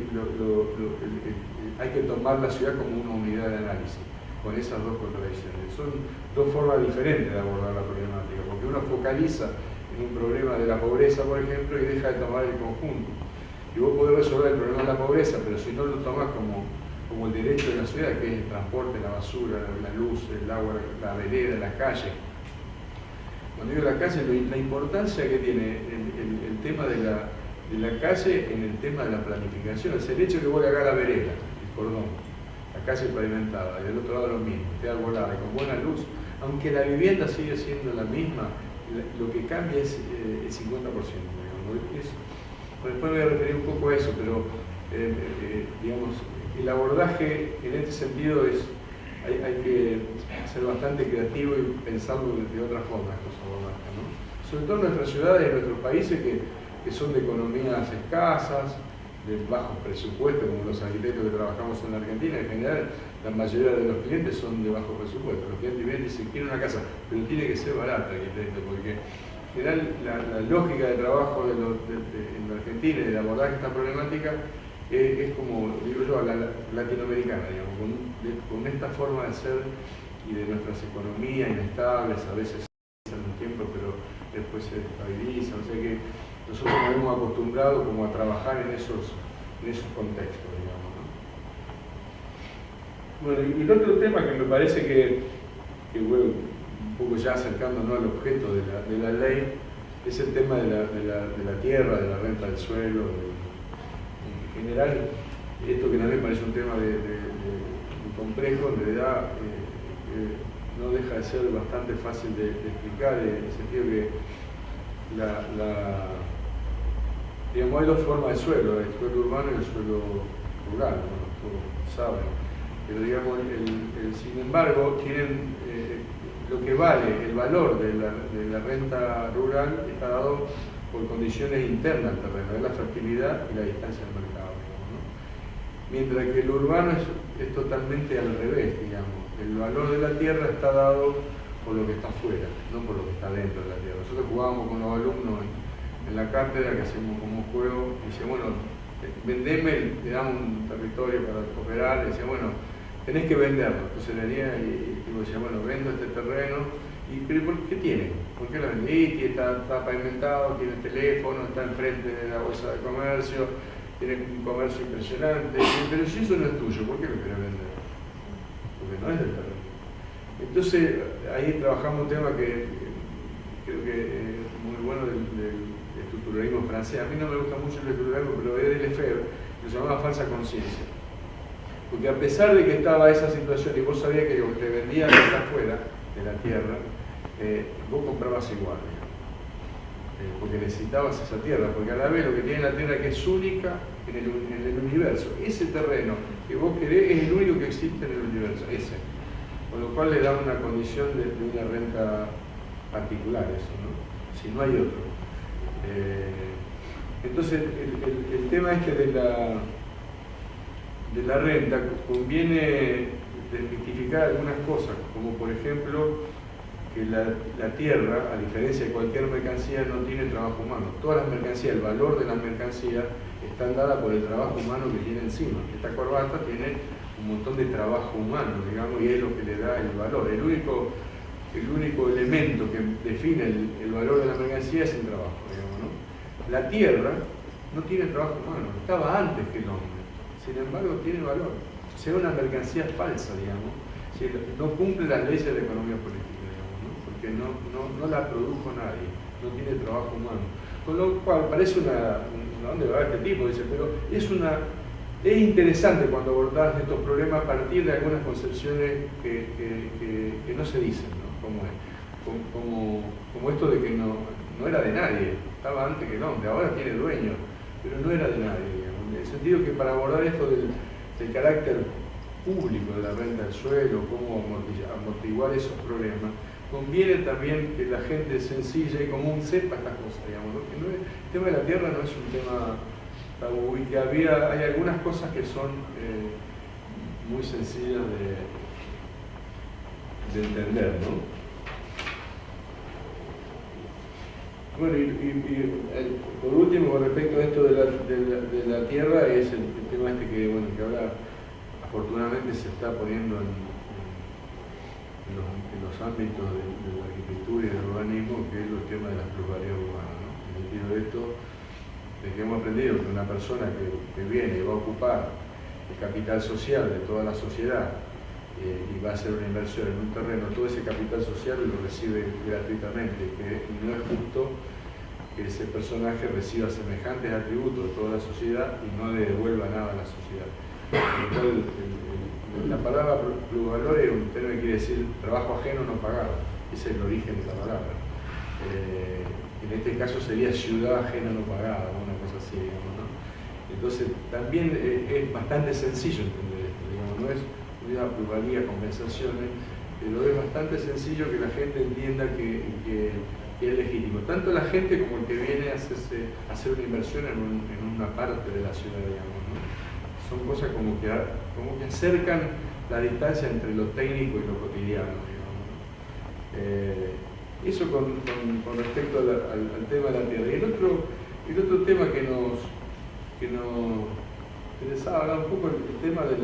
hay que tomar la ciudad como una unidad de análisis, con esas dos contradicciones. Son dos formas diferentes de abordar la problemática, porque uno focaliza en un problema de la pobreza, por ejemplo, y deja de tomar el conjunto. Y vos podés resolver el problema de la pobreza, pero si no lo tomás como el derecho de la ciudad, que es el transporte, la basura, la luz, el agua, la vereda, la calle. Cuando digo la calle, la importancia que tiene el tema de la calle en el tema de la planificación, es el hecho que vos le hagas la vereda, el cordón, la calle pavimentada, y del otro lado lo mismo, esté arbolada y con buena luz, aunque la vivienda sigue siendo la misma, lo que cambia es el 50%, digamos. Después me voy a referir un poco a eso, pero digamos, el abordaje en este sentido hay que ser bastante creativo y pensarlo de otra forma, estos abordajes, ¿no? Sobre todo en nuestras ciudades y en nuestros países que son de economías escasas, de bajos presupuestos, como los arquitectos que trabajamos en la Argentina. En general, la mayoría de los clientes son de bajo presupuesto. Los clientes vienen y dicen, quiero una casa, pero tiene que ser barata, arquitecto, porque en general la lógica de trabajo en la Argentina y de abordar esta problemática es como, digo yo, la latinoamericana, digamos, con esta forma de ser y de nuestras economías inestables, a veces en un tiempo, pero después se estabilizan. O sea que nosotros nos hemos acostumbrado como a trabajar en esos contextos, digamos, ¿no? Bueno, y el otro tema que me parece que bueno, un poco ya acercándonos al objeto de la ley, es el tema de la tierra, de la renta del suelo. En general, esto que también parece un tema muy complejo, en realidad no deja de ser bastante fácil de explicar, en el sentido que digamos, hay dos formas de suelo, el suelo urbano y el suelo rural, bueno, todos saben, pero digamos, sin embargo, tienen lo que vale, el valor de la renta rural está dado por condiciones internas del terreno, es la fertilidad y la distancia del mercado, digamos, ¿no? Mientras que el urbano es totalmente al revés, digamos, el valor de la tierra está dado por lo que está afuera, no por lo que está dentro de la tierra. Nosotros jugábamos con los alumnos en la cátedra, que hacemos como juego, y dice, bueno, vendeme, le damos un territorio para operar, y decía, bueno, tenés que venderlo. Entonces venía y decía, bueno, vendo este terreno, pero ¿qué tiene? ¿Por qué lo vendí? Está pavimentado, tiene teléfono, está enfrente de la bolsa de comercio, tiene un comercio impresionante, pero si eso no es tuyo, ¿por qué lo querés vender? Porque no es del terreno. Entonces, ahí trabajamos un tema que creo que es muy bueno del estructuralismo francés. A mí no me gusta mucho el estructuralismo, pero es del Lefebvre, lo llamaba falsa conciencia. Porque a pesar de que estaba esa situación y vos sabías que te vendían de afuera, de la tierra, vos comprabas igual, porque necesitabas esa tierra, porque a la vez lo que tiene la tierra que es única en el universo, ese terreno que vos querés es el único que existe en el universo, ese. Con lo cual le da una condición de una renta particular eso, ¿no? Si no hay otro. Entonces, el tema este de la renta conviene desmitificar algunas cosas, como por ejemplo que la tierra, a diferencia de cualquier mercancía, no tiene trabajo humano. Todas las mercancías, el valor de las mercancías están dadas por el trabajo humano que tiene encima. Esta corbata tiene un montón de trabajo humano, digamos, y es lo que le da el valor. El único elemento que define el valor de la mercancía es el trabajo, digamos, ¿no? La tierra no tiene trabajo humano, estaba antes que el hombre, sin embargo tiene valor. O sea, una mercancía falsa, digamos, decir, no cumple las leyes de la economía política, digamos, ¿no? Porque no la produjo nadie, no tiene trabajo humano. Con lo cual parece ¿dónde va este tipo? Dice, pero es interesante cuando abordás estos problemas a partir de algunas concepciones que no se dicen, ¿no? Como esto de que no era de nadie, estaba antes que el hombre, ahora tiene dueño, pero no era de nadie, digamos. En el sentido que para abordar esto del carácter público de la renta del suelo, cómo amortiguar esos problemas, conviene también que la gente sencilla y común sepa estas cosas, digamos, ¿no? Que el tema de la tierra no es un tema tabú y que hay algunas cosas que son muy sencillas de entender, ¿no? Bueno, por último, con respecto a esto de la tierra, es el tema que ahora afortunadamente se está poniendo en los ámbitos de la arquitectura y del urbanismo, que es el tema de las plusvalías urbanas, ¿no? En el sentido de esto, de que hemos aprendido que una persona que viene y va a ocupar el capital social de toda la sociedad y va a hacer una inversión en un terreno, todo ese capital social lo recibe gratuitamente, que no es justo que ese personaje reciba semejantes atributos de toda la sociedad y no le devuelva nada a la sociedad. La palabra plusvalor es un término que quiere decir trabajo ajeno no pagado, ese es el origen de la palabra. En este caso sería ciudad ajena no pagada, una cosa así, digamos, ¿no? Entonces también es bastante sencillo entender esto, digamos, no es una plusvalía, compensaciones, pero es bastante sencillo que la gente entienda que es legítimo. Tanto la gente como el que viene a hacer una inversión en una parte de la ciudad, digamos, ¿no? Son cosas como que acercan la distancia entre lo técnico y lo cotidiano, digamos, ¿no? Eso con respecto al tema de la tierra. Y el otro tema que nos interesaba hablar un poco el tema de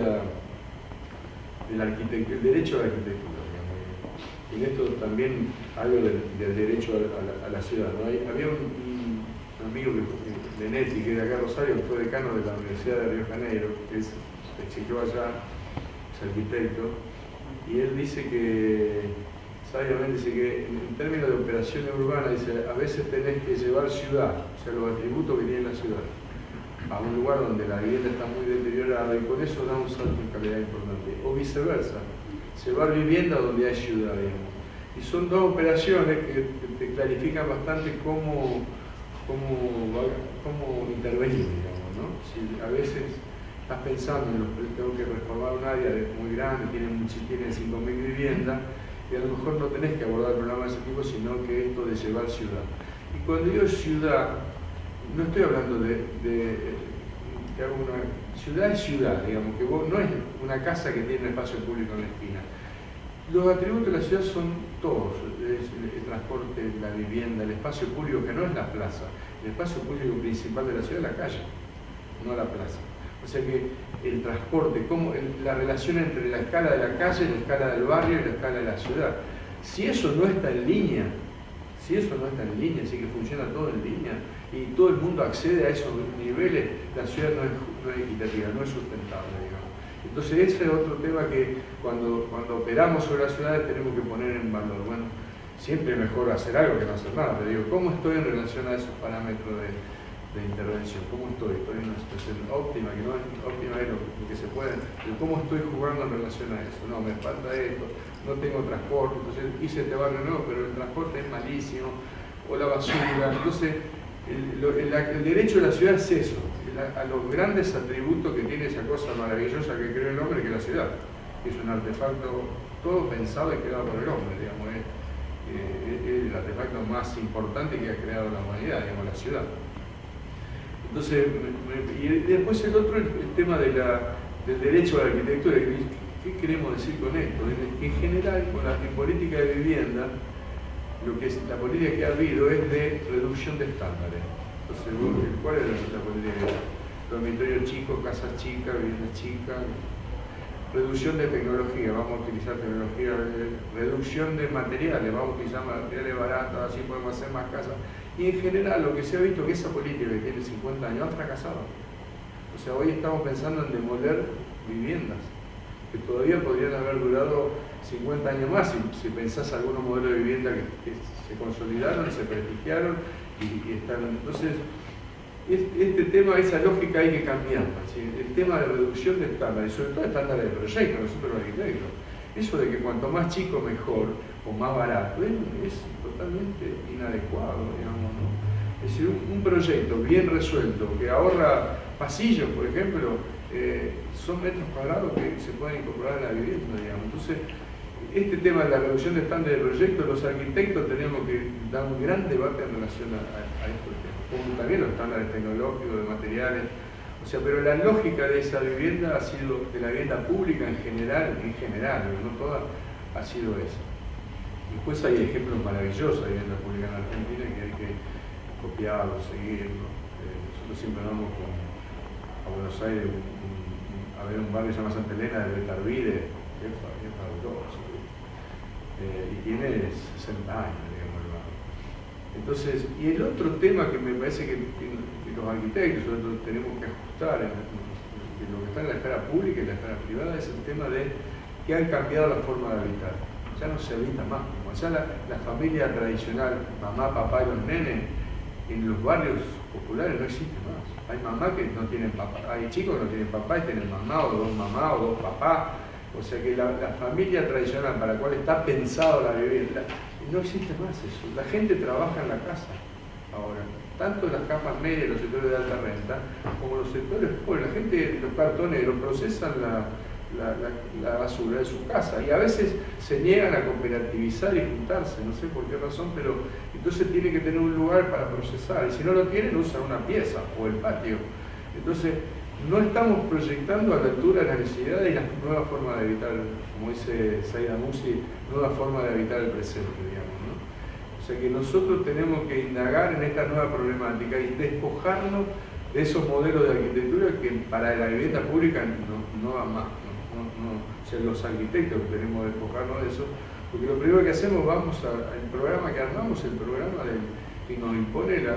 el derecho a la arquitectura, digamos. Y en esto también algo del derecho a la ciudad, ¿no? Había un amigo Benetti, que es de acá Rosario, que fue decano de la Universidad de Río de Janeiro, que se exilió allá, es arquitecto, y él dice sabiamente dice que en términos de operaciones urbanas, dice, a veces tenés que llevar ciudad, o sea, los atributos que tiene la ciudad, a un lugar donde la vivienda está muy deteriorada y con eso da un salto en calidad importante. O viceversa, llevar vivienda donde hay ciudad, digamos. Y son dos operaciones que te clarifican bastante cómo intervenir, digamos, ¿no? Si a veces estás pensando tengo que reformar un área muy grande, tiene 5.000 viviendas, y a lo mejor no tenés que abordar el programa de ese tipo, sino que esto de llevar ciudad. Y cuando digo ciudad, no estoy hablando que hago una ciudad es ciudad, digamos, que no es una casa que tiene un espacio público en la esquina. Los atributos de la ciudad son todos, el transporte, la vivienda, el espacio público, que no es la plaza. El espacio público principal de la ciudad es la calle, no la plaza. O sea que el transporte, la relación entre la escala de la calle, la escala del barrio y la escala de la ciudad. Si eso no está en línea, si que funciona todo en línea y todo el mundo accede a esos niveles, la ciudad no es equitativa, no es sustentable, digamos. Entonces ese es otro tema que cuando operamos sobre las ciudades tenemos que poner en valor. Bueno, siempre es mejor hacer algo que no hacer nada, pero digo, ¿cómo estoy en relación a esos parámetros de intervención? ¿Cómo estoy? ¿Estoy en una situación óptima? Que no es óptima es lo que se puede, pero ¿cómo estoy jugando en relación a eso? No, me falta esto, no tengo transporte, entonces hice este barrio nuevo, pero el transporte es malísimo, o la basura. Entonces, el derecho de la ciudad es eso, a los grandes atributos que tiene esa cosa maravillosa que creó el hombre, que es la ciudad, que es un artefacto todo pensado y creado por el hombre, digamos, es el artefacto más importante que ha creado la humanidad, digamos, la ciudad. Entonces, y después el otro, el tema del derecho a la arquitectura. ¿Qué queremos decir con esto? En general, en política de vivienda, la política que ha habido es de reducción de estándares. Entonces, ¿cuál es la política? Dormitorio chico, casas chicas, viviendas chicas, reducción de tecnología, vamos a utilizar tecnología, reducción de materiales, vamos a utilizar materiales baratos, así podemos hacer más casas. Y en general lo que se ha visto es que esa política que tiene 50 años ha fracasado. O sea, hoy estamos pensando en demoler viviendas, que todavía podrían haber durado 50 años más si pensás algunos modelos de vivienda que se consolidaron, se prestigiaron y están. Entonces, este tema, esa lógica hay que cambiarla. ¿Sí? El tema de reducción de estándares, sobre todo estándares de proyecto, nosotros los arquitectos, eso de que cuanto más chico mejor o más barato es totalmente inadecuado, digamos, ¿no? Es decir, un proyecto bien resuelto que ahorra pasillos, por ejemplo, son metros cuadrados que se pueden incorporar a la vivienda, digamos. Entonces, este tema de la reducción de estándares de proyecto, los arquitectos tenemos que dar un gran debate en relación a estos temas, como también los estándares tecnológicos, de materiales. O sea, pero la lógica de esa vivienda ha sido, de la vivienda pública en general, no toda, ha sido esa. Después hay ejemplos maravillosos de vivienda pública en Argentina que hay que copiarlos, seguirlos. Nosotros siempre vamos a Buenos Aires a ver un barrio que se llama Santa Elena de Betarvide, que es fabuloso. Y tiene 60 años, digamos, el barrio. Entonces, y el otro tema que me parece que los arquitectos nosotros tenemos que ajustar en lo que está en la esfera pública y en la esfera privada es el tema de que han cambiado la forma de habitar. Ya no se habita más como allá la familia tradicional, mamá, papá y los nenes, en los barrios populares no existe más. Hay mamás que no tienen papá, hay chicos que no tienen papá y tienen mamá o dos mamás o dos papás. O sea que la familia tradicional para la cual está pensado la vivienda, no existe más eso. La gente trabaja en la casa ahora, tanto en las capas medias, los sectores de alta renta, como los sectores pobres. La gente, los cartoneros, procesan la basura de su casa y a veces se niegan a cooperativizar y juntarse, no sé por qué razón, pero entonces tienen que tener un lugar para procesar y si no lo tienen usan una pieza o el patio. Entonces no estamos proyectando a la altura de las necesidades y las nuevas formas de habitar, como dice Said Amusi, nueva forma de habitar el presente, digamos, ¿no? O sea que nosotros tenemos que indagar en esta nueva problemática y despojarnos de esos modelos de arquitectura que para la vivienda pública no va más. O sea, los arquitectos tenemos que despojarnos de eso, porque lo primero que hacemos, el programa que armamos, el programa que nos impone el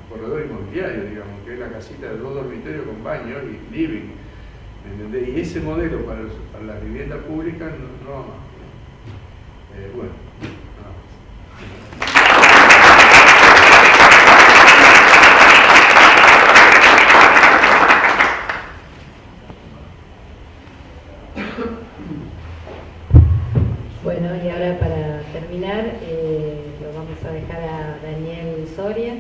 corredor inmobiliario, digamos, que es la casita de 2 dormitorios con baño y living, ¿entendés? Y ese modelo para la vivienda pública no va más. Bueno, nada más. Bueno, y ahora para terminar, lo vamos a dejar a Daniel Soria.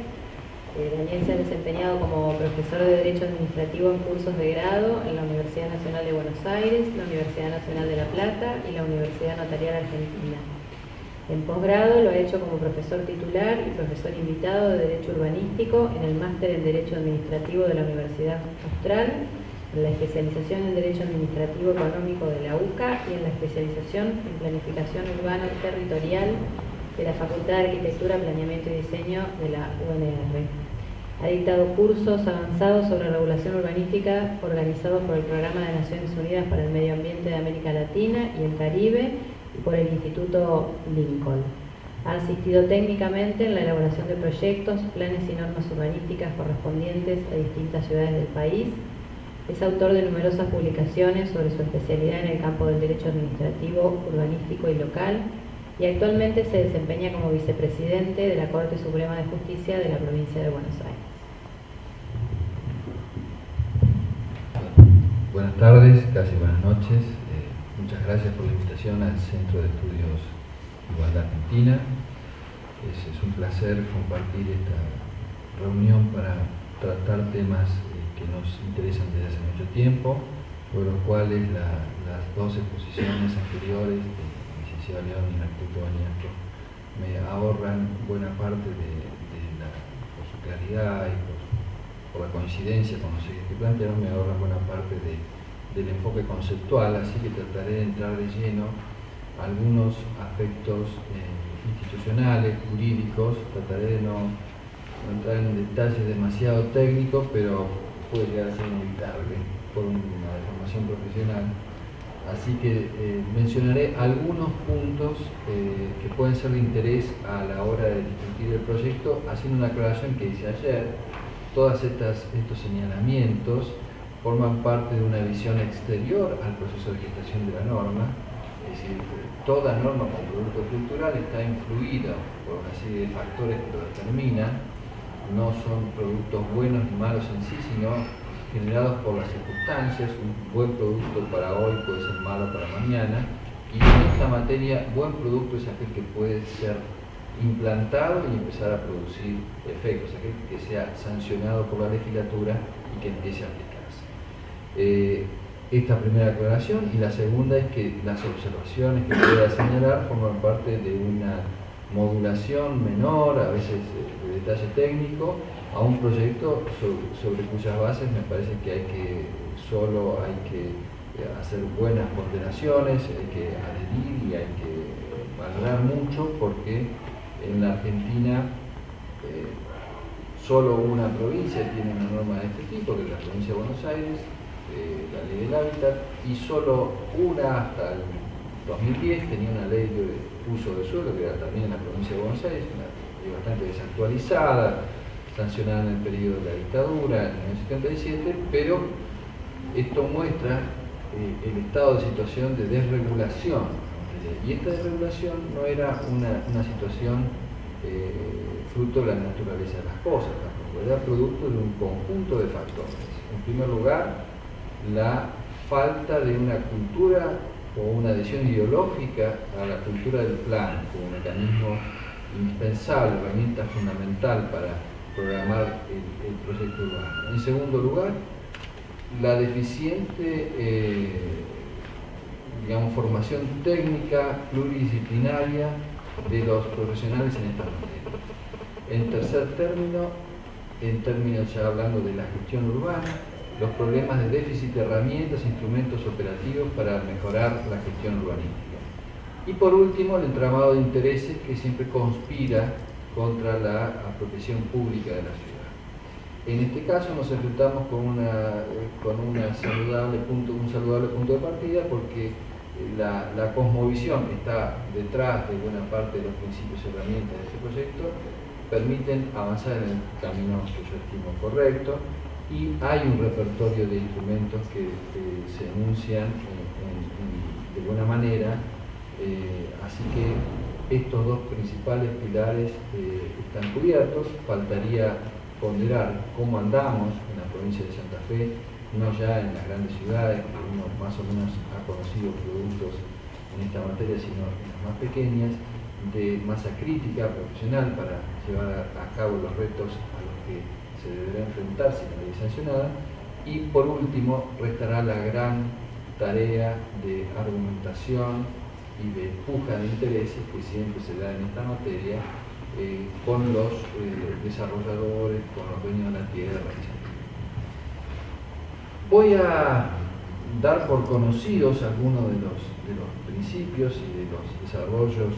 Daniel se ha desempeñado como profesor de Derecho Administrativo en cursos de grado en la Universidad Nacional de Buenos Aires, la Universidad Nacional de La Plata y la Universidad Notarial Argentina. En posgrado lo ha hecho como profesor titular y profesor invitado de Derecho Urbanístico en el Máster en Derecho Administrativo de la Universidad Austral, en la especialización en Derecho Administrativo Económico de la UCA y en la especialización en Planificación Urbana Territorial de la Facultad de Arquitectura, Planeamiento y Diseño de la UNR. Ha dictado cursos avanzados sobre regulación urbanística organizados por el Programa de Naciones Unidas para el Medio Ambiente de América Latina y el Caribe y por el Instituto Lincoln. Ha asistido técnicamente en la elaboración de proyectos, planes y normas urbanísticas correspondientes a distintas ciudades del país. Es autor de numerosas publicaciones sobre su especialidad en el campo del derecho administrativo, urbanístico y local, y actualmente se desempeña como vicepresidente de la Corte Suprema de Justicia de la provincia de Buenos Aires. Buenas tardes, casi buenas noches. Muchas gracias por la invitación al Centro de Estudios Igualdad Argentina. Es un placer compartir esta reunión para tratar temas que nos interesan desde hace mucho tiempo, por los cuales las dos exposiciones anteriores de licenciado León y arquitecto Bañato me ahorran buena parte por su claridad y por la coincidencia con los ejes que plantearon, me ahorran buena parte del enfoque conceptual, así que trataré de entrar de lleno a algunos aspectos institucionales, jurídicos. Trataré de no entrar en detalles demasiado técnicos, pero puede llegar a ser inevitable por una deformación profesional. Así que mencionaré algunos puntos que pueden ser de interés a la hora de discutir el proyecto, haciendo una aclaración que hice ayer. Todos estos señalamientos forman parte de una visión exterior al proceso de gestación de la norma. Es decir, toda norma como producto cultural está influida por una serie de factores que lo determinan. No son productos buenos ni malos en sí, sino generados por las circunstancias. Un buen producto para hoy puede ser malo para mañana. Y en esta materia, buen producto es aquel que puede ser implantado y empezar a producir efectos, aquel que sea sancionado por la legislatura y que empiece a aplicarse. Esta primera aclaración, y la segunda es que las observaciones que voy a señalar forman parte de una modulación menor, a veces de detalle técnico, a un proyecto sobre cuyas bases me parece que solo hay que hacer buenas ponderaciones, hay que adherir y hay que valorar mucho, porque en la Argentina solo una provincia tiene una norma de este tipo, que es la provincia de Buenos Aires, la ley del hábitat, y solo una hasta el 2010 tenía una ley de uso del suelo, que era también en la provincia de Buenos Aires, una ley bastante desactualizada, sancionada en el periodo de la dictadura, en el 1977, pero esto muestra el estado de situación de desregulación, y esta desregulación no era una situación fruto de la naturaleza de las cosas, era producto de un conjunto de factores. En primer lugar, la falta de una cultura o una adhesión ideológica a la cultura del plan como mecanismo indispensable, herramienta fundamental para programar el proyecto urbano. En segundo lugar, la deficiente formación técnica pluridisciplinaria de los profesionales en esta materia. En tercer término, en términos ya hablando de la gestión urbana, los problemas de déficit de herramientas e instrumentos operativos para mejorar la gestión urbanística. Y por último, el entramado de intereses que siempre conspira contra la apropiación pública de la ciudad. En este caso nos enfrentamos con un saludable punto de partida, porque la cosmovisión que está detrás de buena parte de los principios y herramientas de este proyecto permiten avanzar en el camino que yo estimo correcto, y hay un repertorio de instrumentos que se enuncian de buena manera, así que estos dos principales pilares están cubiertos. Faltaría ponderar cómo andamos en la provincia de Santa Fe, no ya en las grandes ciudades, que uno más o menos ha conocido productos en esta materia, sino en las más pequeñas, de masa crítica profesional para llevar a cabo los retos a los que se deberá enfrentar si la ley es sancionada. Y por último, restará la gran tarea de argumentación y de puja de intereses que siempre se da en esta materia con los desarrolladores, con los dueños de la tierra, etc. Voy a dar por conocidos algunos de los principios y de los desarrollos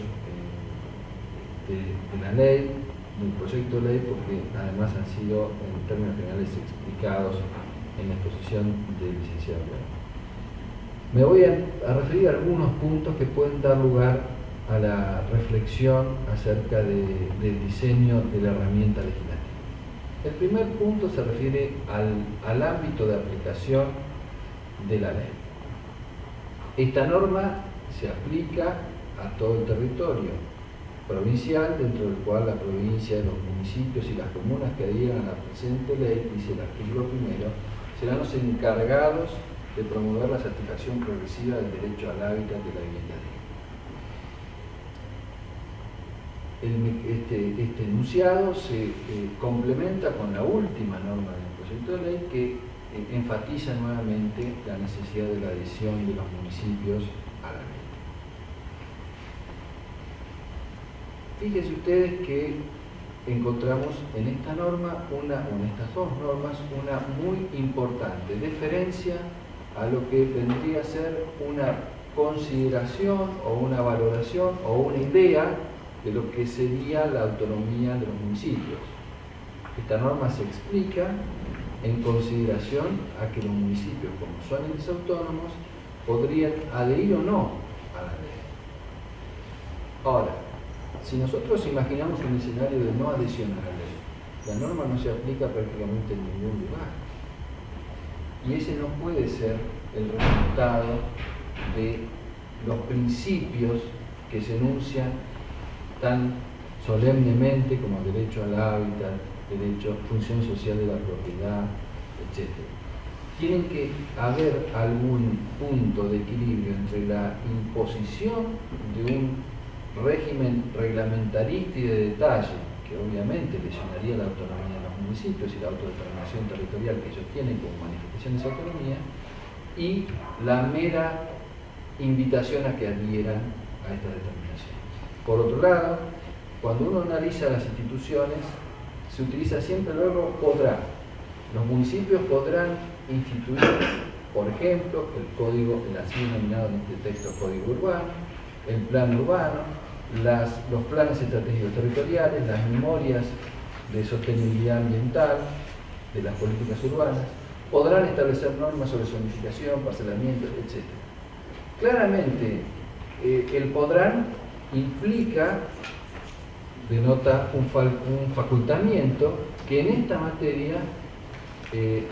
de la ley, del proyecto de ley, porque además han sido en términos generales explicados en la exposición del licenciado. Me voy a referir a algunos puntos que pueden dar lugar a la reflexión acerca del diseño de la herramienta legislativa. El primer punto se refiere al ámbito de aplicación de la ley. Esta norma se aplica a todo el territorio provincial, dentro del cual la provincia, los municipios y las comunas que adhieran a la presente ley, dice el artículo primero, serán los encargados de promover la satisfacción progresiva del derecho al hábitat de la vivienda digna. Este enunciado se complementa con la última norma del proyecto de ley, que enfatiza nuevamente la necesidad de la adhesión de los municipios a la ley. Fíjense ustedes que encontramos en esta norma, en estas dos normas, una muy importante deferencia a lo que vendría a ser una consideración o una valoración o una idea de lo que sería la autonomía de los municipios. Esta norma se explica en consideración a que los municipios, como son entes autónomos, podrían adherir o no a la ley. Ahora, si nosotros imaginamos un escenario de no adhesión a la ley, la norma no se aplica prácticamente en ningún lugar. y ese no puede ser el resultado de los principios que se enuncian tan solemnemente como derecho al hábitat, derecho, función social de la propiedad, etc. Tienen que haber algún punto de equilibrio entre la imposición de un régimen reglamentarista y de detalle, que obviamente lesionaría la autonomía de los municipios y la autodeterminación territorial que ellos tienen como manifestación de esa autonomía, y la mera invitación a que adhieran a estas determinaciones. Por otro lado, cuando uno analiza las instituciones, se utiliza siempre luego podrá. Los municipios podrán instituir, por ejemplo, el código, el así denominado en este texto código urbano, el plan urbano, los planes estratégicos territoriales, las memorias de sostenibilidad ambiental de las políticas urbanas, podrán establecer normas sobre zonificación, parcelamiento, etc. Claramente, el podrán implica, denota un facultamiento que en esta materia,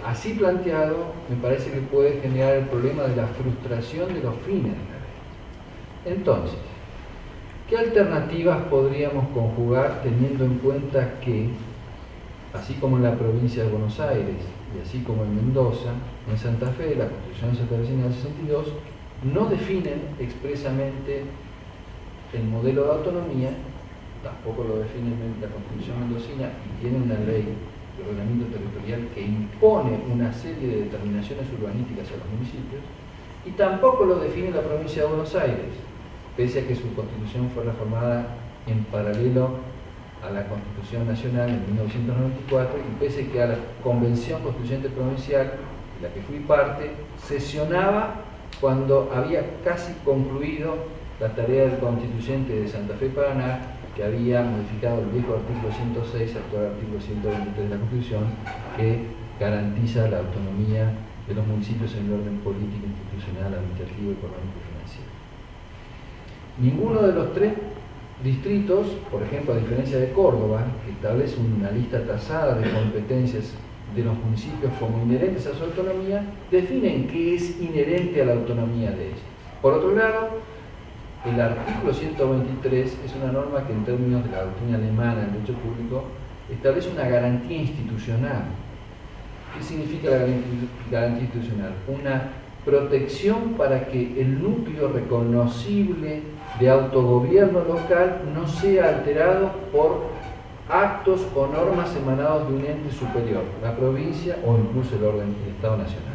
así planteado, me parece que puede generar el problema de la frustración de los fines de la ley. Entonces, ¿qué alternativas podríamos conjugar teniendo en cuenta que, así como en la provincia de Buenos Aires y así como en Mendoza, en Santa Fe, la Constitución Santafesina del 62 no definen expresamente el modelo de autonomía, tampoco lo define la Constitución mendocina, y tiene una ley de ordenamiento territorial que impone una serie de determinaciones urbanísticas a los municipios, y tampoco lo define la provincia de Buenos Aires, pese a que su Constitución fue reformada en paralelo a la Constitución Nacional en 1994, y pese a que a la Convención Constituyente Provincial, de la que fui parte, sesionaba cuando había casi concluido la tarea del constituyente de Santa Fe, Paraná, que había modificado el viejo artículo 106, actual artículo 123 de la Constitución, que garantiza la autonomía de los municipios en el orden político, institucional, administrativo, económico y financiero. Ninguno de los tres distritos, por ejemplo, a diferencia de Córdoba, que establece una lista tasada de competencias de los municipios como inherentes a su autonomía, definen qué es inherente a la autonomía de ellos. Por otro lado, el artículo 123 es una norma que en términos de la doctrina alemana del derecho público establece una garantía institucional. ¿Qué significa la garantía institucional? Una protección para que el núcleo reconocible de autogobierno local no sea alterado por actos o normas emanados de un ente superior, la provincia o incluso el Estado Nacional.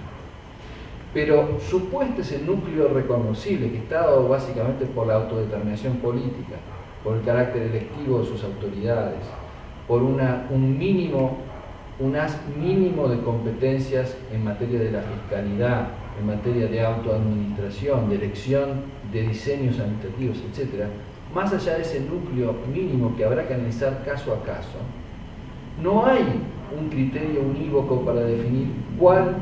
Pero supuesto ese núcleo reconocible, que está dado básicamente por la autodeterminación política, por el carácter electivo de sus autoridades, por un haz mínimo de competencias en materia de la fiscalidad, en materia de autoadministración, de elección de diseños administrativos, etc., más allá de ese núcleo mínimo que habrá que analizar caso a caso, no hay un criterio unívoco para definir cuál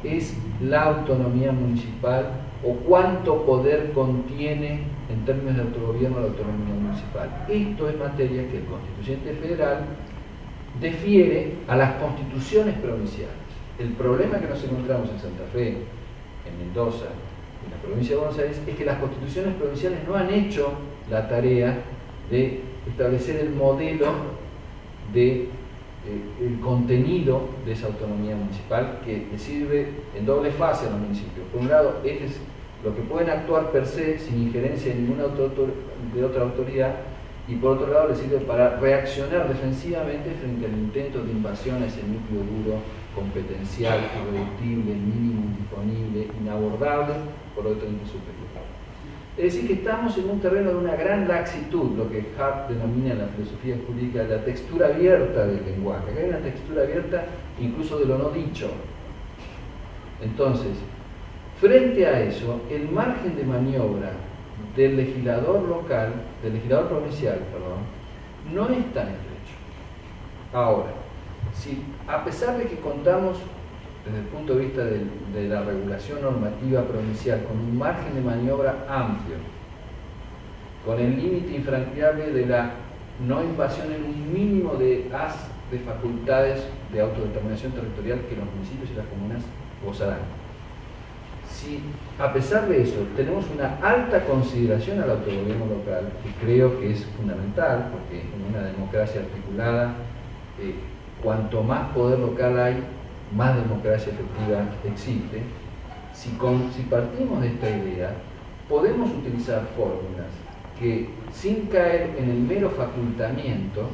es la autonomía municipal o cuánto poder contiene en términos de autogobierno la autonomía municipal. Esto es materia que el Constituyente Federal defiere a las constituciones provinciales. El problema que nos encontramos en Santa Fe, en Mendoza, en la provincia de Buenos Aires, es que las constituciones provinciales no han hecho la tarea de establecer el modelo de el contenido de esa autonomía municipal que sirve en doble fase a los municipios. Por un lado, es lo que pueden actuar per se sin injerencia de ninguna de otra autoridad, y por otro lado les sirve para reaccionar defensivamente frente al intento de invasión a ese núcleo duro, competencial, irreductible, mínimo, indisponible, inabordable por otro ente superior. Es decir, que estamos en un terreno de una gran laxitud, lo que Hart denomina en la filosofía jurídica la textura abierta del lenguaje. Acá hay una textura abierta incluso de lo no dicho. Entonces, frente a eso, el margen de maniobra del legislador local, del legislador provincial, no es tan estrecho. Ahora, si a pesar de que contamos desde el punto de vista de la regulación normativa provincial con un margen de maniobra amplio, con el límite infranqueable de la no invasión en un mínimo de haz de facultades de autodeterminación territorial que los municipios y las comunas gozarán. Si a pesar de eso tenemos una alta consideración al autogobierno local, que creo que es fundamental, porque en una democracia articulada, cuanto más poder local hay, más democracia efectiva existe. Si partimos de esta idea, podemos utilizar fórmulas que, sin caer en el mero facultamiento,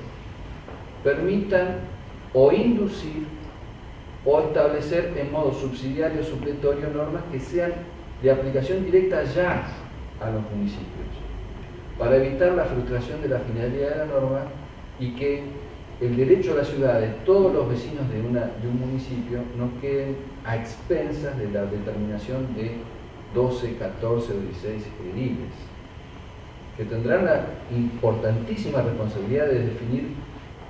permitan o inducir o establecer en modo subsidiario o supletorio normas que sean de aplicación directa ya a los municipios, para evitar la frustración de la finalidad de la norma y que el derecho a la ciudad de todos los vecinos de un municipio no queden a expensas de la determinación de 12, 14 o 16 ediles, que tendrán la importantísima responsabilidad de definir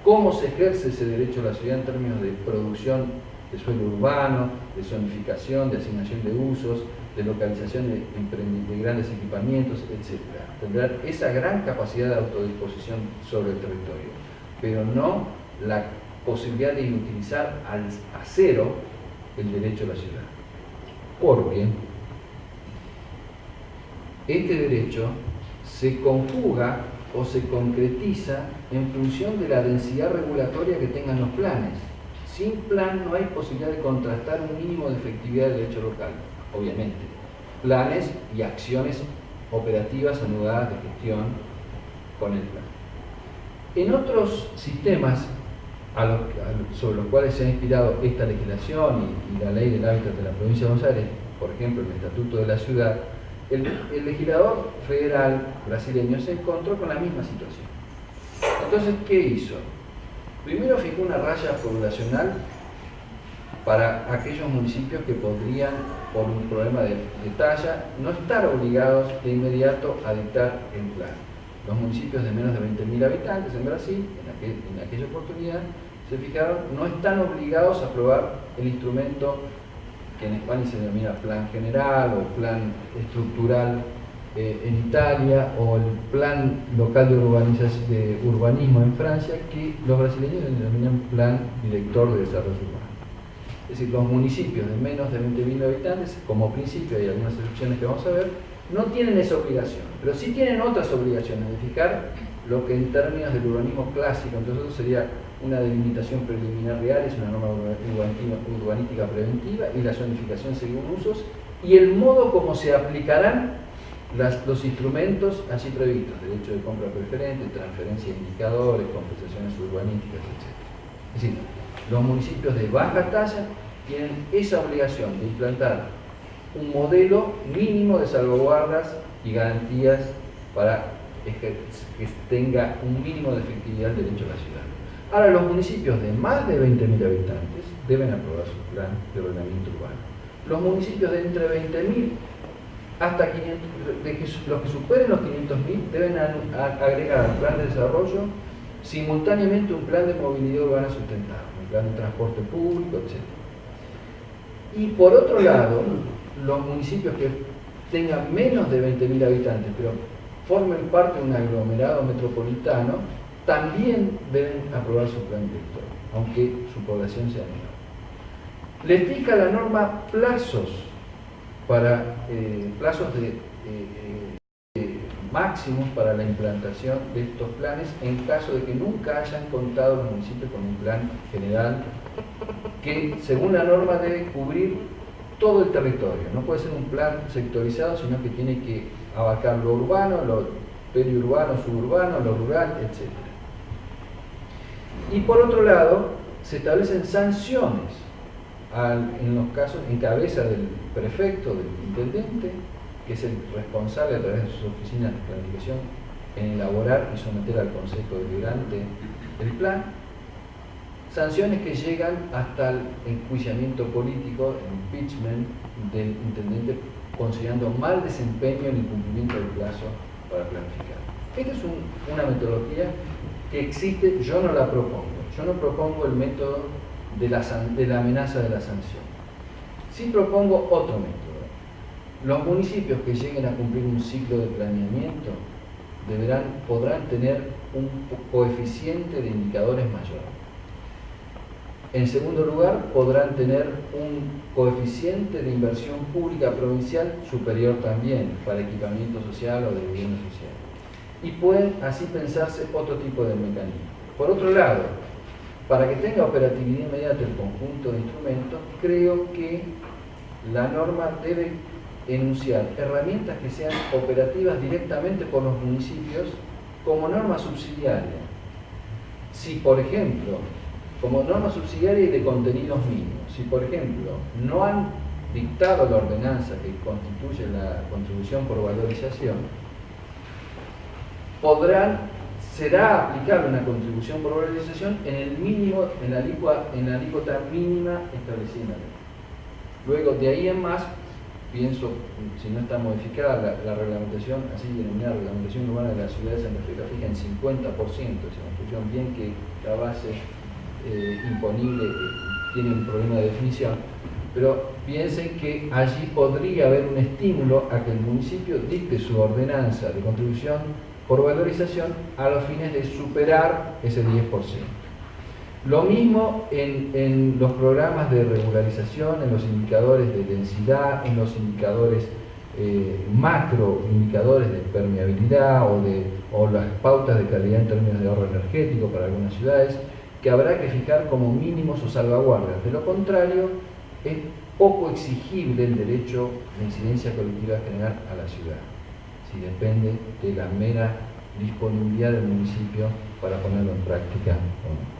cómo se ejerce ese derecho a la ciudad en términos de producción de suelo urbano, de zonificación, de asignación de usos, de localización de grandes equipamientos, etc. Tendrán esa gran capacidad de autodisposición sobre el territorio, pero no la posibilidad de inutilizar a cero el derecho a la ciudad. Porque este derecho se conjuga o se concretiza en función de la densidad regulatoria que tengan los planes. Sin plan no hay posibilidad de contrastar un mínimo de efectividad del derecho local, obviamente. Planes y acciones operativas anudadas de gestión con el plan. En otros sistemas sobre los cuales se ha inspirado esta legislación y la ley del hábitat de la provincia de Buenos Aires, por ejemplo el Estatuto de la Ciudad, el legislador federal brasileño se encontró con la misma situación. Entonces, ¿qué hizo? Primero fijó una raya poblacional para aquellos municipios que podrían, por un problema de talla, no estar obligados de inmediato a dictar el plan. Los municipios de menos de 20.000 habitantes en Brasil, en aquella oportunidad, se fijaron, no están obligados a aprobar el instrumento que en España se denomina plan general o plan estructural en Italia, o el plan local de urbanismo en Francia, que los brasileños denominan plan director de desarrollo urbano. Es decir, los municipios de menos de 20.000 habitantes, como principio, hay algunas excepciones que vamos a ver, no tienen esa obligación, pero sí tienen otras obligaciones de fijar lo que en términos del urbanismo clásico, entonces sería una delimitación preliminar real, es una norma urbanística preventiva, y la zonificación según usos, y el modo como se aplicarán los instrumentos allí previstos, derecho de compra preferente, transferencia de indicadores, compensaciones urbanísticas, etc. Es decir, los municipios de baja talla tienen esa obligación de implantar un modelo mínimo de salvaguardas y garantías para que tenga un mínimo de efectividad del derecho a la ciudad. Ahora, los municipios de más de 20.000 habitantes deben aprobar su plan de ordenamiento urbano. Los municipios de entre 20.000 hasta 500, los que superen los 500.000 deben agregar al plan de desarrollo simultáneamente un plan de movilidad urbana sustentable, un plan de transporte público, etc. Y por otro lado, los municipios que tengan menos de 20.000 habitantes, pero formen parte de un aglomerado metropolitano, también deben aprobar su plan director, aunque su población sea menor. Les fija la norma plazos máximos para la implantación de estos planes en caso de que nunca hayan contado los municipios con un plan general que, según la norma, debe cubrir todo el territorio. No puede ser un plan sectorizado, sino que tiene que abarcar lo urbano, lo periurbano, suburbano, lo rural, etc. Y por otro lado, se establecen sanciones en los casos en cabeza del prefecto, del intendente, que es el responsable a través de sus oficinas de planificación en elaborar y someter al Consejo Deliberante el plan, sanciones que llegan hasta el enjuiciamiento político, el impeachment del intendente, considerando mal desempeño en el cumplimiento del plazo para planificar. Esta es una metodología que existe, yo no la propongo. Yo no propongo el método de la amenaza de la sanción. Sí propongo otro método. Los municipios que lleguen a cumplir un ciclo de planeamiento podrán tener un coeficiente de indicadores mayor. En segundo lugar, podrán tener un coeficiente de inversión pública provincial superior también para equipamiento social o de vivienda social. Y pueden así pensarse otro tipo de mecanismos. Por otro lado, para que tenga operatividad inmediata el conjunto de instrumentos, creo que la norma debe enunciar herramientas que sean operativas directamente por los municipios como norma subsidiaria. Si, por ejemplo, como norma subsidiaria y de contenidos mínimos, si, por ejemplo, no han dictado la ordenanza que constituye la contribución por valorización, será aplicable una contribución por valorización en el mínimo, en la alícuota mínima establecida en la ley. Luego, de ahí en más, pienso, si no está modificada la reglamentación, así denominada reglamentación urbana de la ciudad de Santa Fe, la fija en 50%, se construyó bien que la base imponible tiene un problema de definición, pero piensen que allí podría haber un estímulo a que el municipio dicte su ordenanza de contribución por valorización a los fines de superar ese 10%. Lo mismo en los programas de regularización, en los indicadores de densidad, en los indicadores macro, indicadores de permeabilidad o las pautas de calidad en términos de ahorro energético para algunas ciudades, que habrá que fijar como mínimos o salvaguardas. De lo contrario, es poco exigible el derecho de incidencia colectiva general a la ciudad, si depende de la mera disponibilidad del municipio para ponerlo en práctica o no.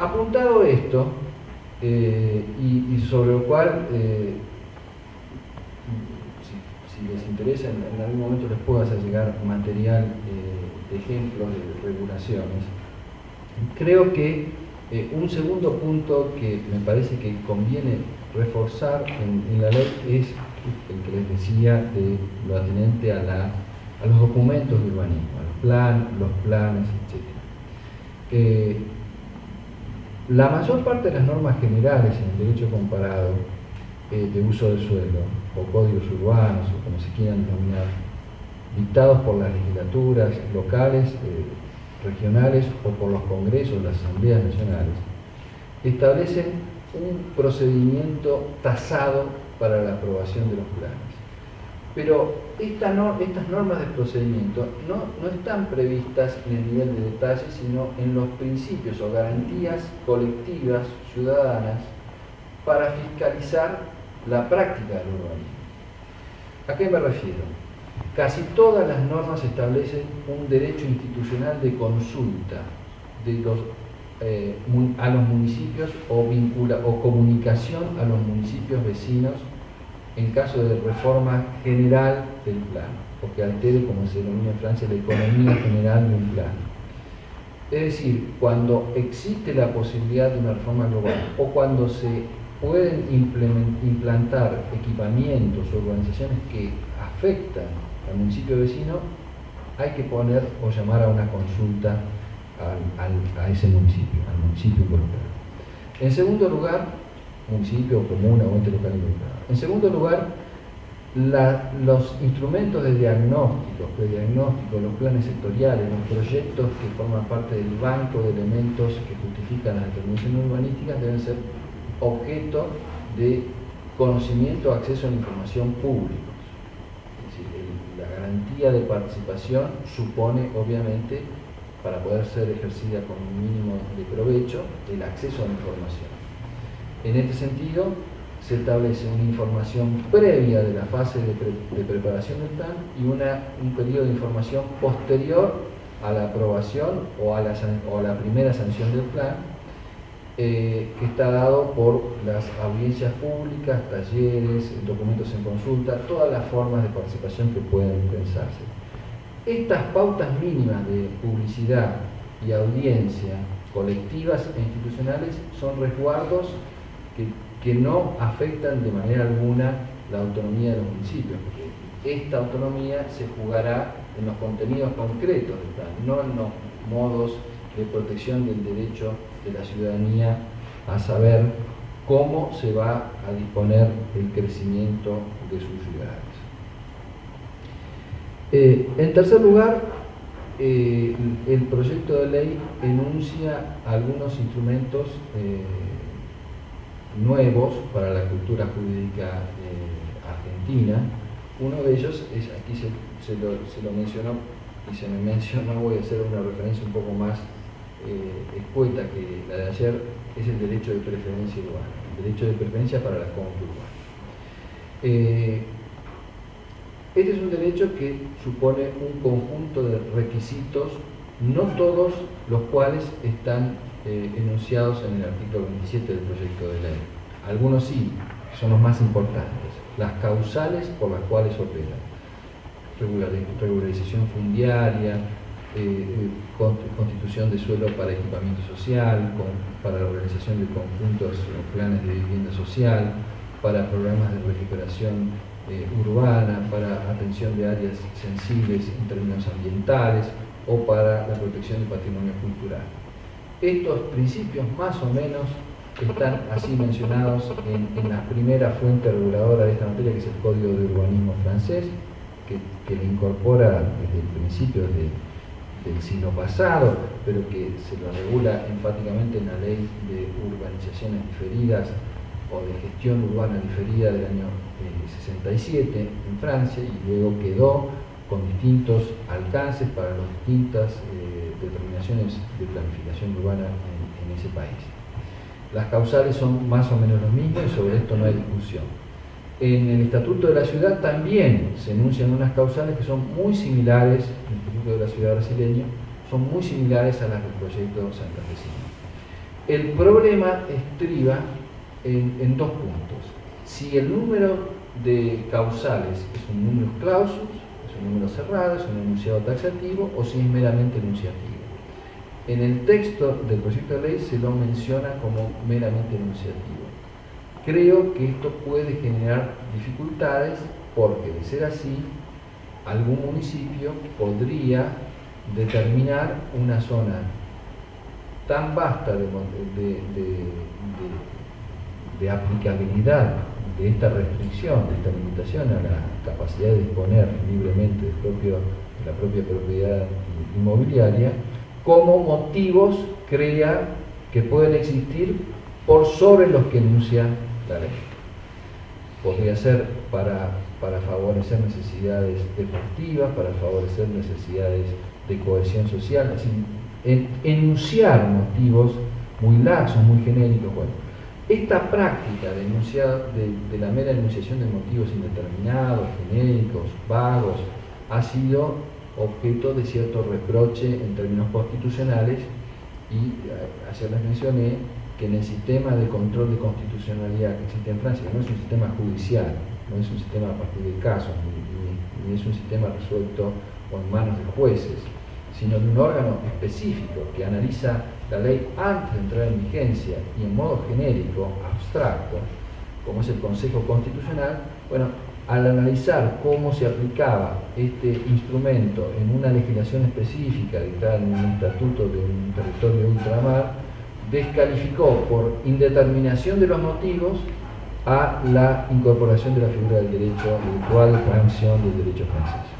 Apuntado esto, y sobre lo cual, si les interesa, en algún momento les puedo hacer llegar material de ejemplos de regulaciones, creo que un segundo punto que me parece que conviene reforzar en la ley es el que les decía de lo atinente a los documentos de urbanismo, los planes, etc. La mayor parte de las normas generales en el derecho comparado de uso del suelo, o códigos urbanos, o como se quieran denominar, dictados por las legislaturas locales, regionales o por los congresos, las asambleas nacionales, establecen un procedimiento tasado para la aprobación de los planes. Pero estas normas de procedimiento no están previstas en el nivel de detalle, sino en los principios o garantías colectivas, ciudadanas, para fiscalizar la práctica del urbanismo. ¿A qué me refiero? Casi todas las normas establecen un derecho institucional de consulta a los municipios o comunicación a los municipios vecinos en caso de reforma general del plan, o que altere, como se denomina en Francia, la economía general de un plan. Es decir, cuando existe la posibilidad de una reforma global o cuando se pueden implantar equipamientos o urbanizaciones que afectan al municipio vecino, hay que poner o llamar a una consulta a ese municipio, al municipio involucrado. En segundo lugar, municipio, comuna o ente local involucrado. En segundo lugar, los instrumentos de diagnóstico, los planes sectoriales, los proyectos que forman parte del banco de elementos que justifican las determinaciones urbanísticas deben ser objeto de conocimiento o acceso a la información públicos. Es decir, la garantía de participación supone, obviamente, para poder ser ejercida con un mínimo de provecho, el acceso a la información. En este sentido, se establece una información previa de la fase de preparación del plan y un periodo de información posterior a la aprobación o a la primera sanción del plan, que está dado por las audiencias públicas, talleres, documentos en consulta, todas las formas de participación que pueden pensarse. Estas pautas mínimas de publicidad y audiencia colectivas e institucionales son resguardos que no afectan de manera alguna la autonomía de los municipios, porque esta autonomía se jugará en los contenidos concretos del plan, no en los modos de protección del derecho de la ciudadanía a saber cómo se va a disponer el crecimiento de sus ciudades. En tercer lugar, el proyecto de ley enuncia algunos instrumentos nuevos para la cultura jurídica argentina. Uno de ellos es, aquí se lo mencionó y se me mencionó, voy a hacer una referencia un poco más escueta que la de ayer, es el derecho de preferencia urbana, el derecho de preferencia para la compra urbana. Este es un derecho que supone un conjunto de requisitos, no todos los cuales están enunciados en el artículo 27 del proyecto de ley. Algunos sí, son los más importantes. Las causales por las cuales opera. Regularización fundiaria, constitución de suelo para equipamiento social, para la organización de conjuntos o planes de vivienda social, para programas de recuperación urbana, para atención de áreas sensibles en términos ambientales o para la protección del patrimonio cultural. Estos principios más o menos están así mencionados en la primera fuente reguladora de esta materia, que es el Código de Urbanismo francés, que le incorpora desde el principio del siglo pasado, pero que se lo regula enfáticamente en la Ley de Urbanizaciones Diferidas o de Gestión Urbana Diferida del año 67 en Francia, y luego quedó con distintos alcances para las distintas determinaciones de planificación urbana en ese país. Las causales son más o menos lo mismo y sobre esto no hay discusión. En el Estatuto de la Ciudad también se enuncian unas causales que son muy similares, el Estatuto de la Ciudad brasileño, son muy similares a las del proyecto santafesino. El problema estriba en dos puntos. Si el número de causales es un número clausus, es un número cerrado, es un enunciado taxativo, o si es meramente enunciativo. En el texto del proyecto de ley se lo menciona como meramente enunciativo. Creo que esto puede generar dificultades porque, de ser así, algún municipio podría determinar una zona tan vasta de aplicabilidad de esta restricción, de esta limitación a la capacidad de disponer libremente de la propia propiedad inmobiliaria, como motivos crea que pueden existir por sobre los que enuncia la ley. Podría ser para favorecer necesidades deportivas, para favorecer necesidades de cohesión social, es decir, enunciar motivos muy laxos, muy genéricos. Bueno, esta práctica de la mera enunciación de motivos indeterminados, genéricos, vagos, ha sido objeto de cierto reproche en términos constitucionales, y ayer les mencioné que en el sistema de control de constitucionalidad que existe en Francia, que no es un sistema judicial, no es un sistema a partir de casos, ni es un sistema resuelto o en manos de jueces, sino de un órgano específico que analiza la ley antes de entrar en vigencia y en modo genérico, abstracto, como es el Consejo Constitucional. Bueno, al analizar cómo se aplicaba este instrumento en una legislación específica dictada en un estatuto de un territorio de ultramar, descalificó por indeterminación de los motivos a la incorporación de la figura del derecho virtual de prevención del derecho francés.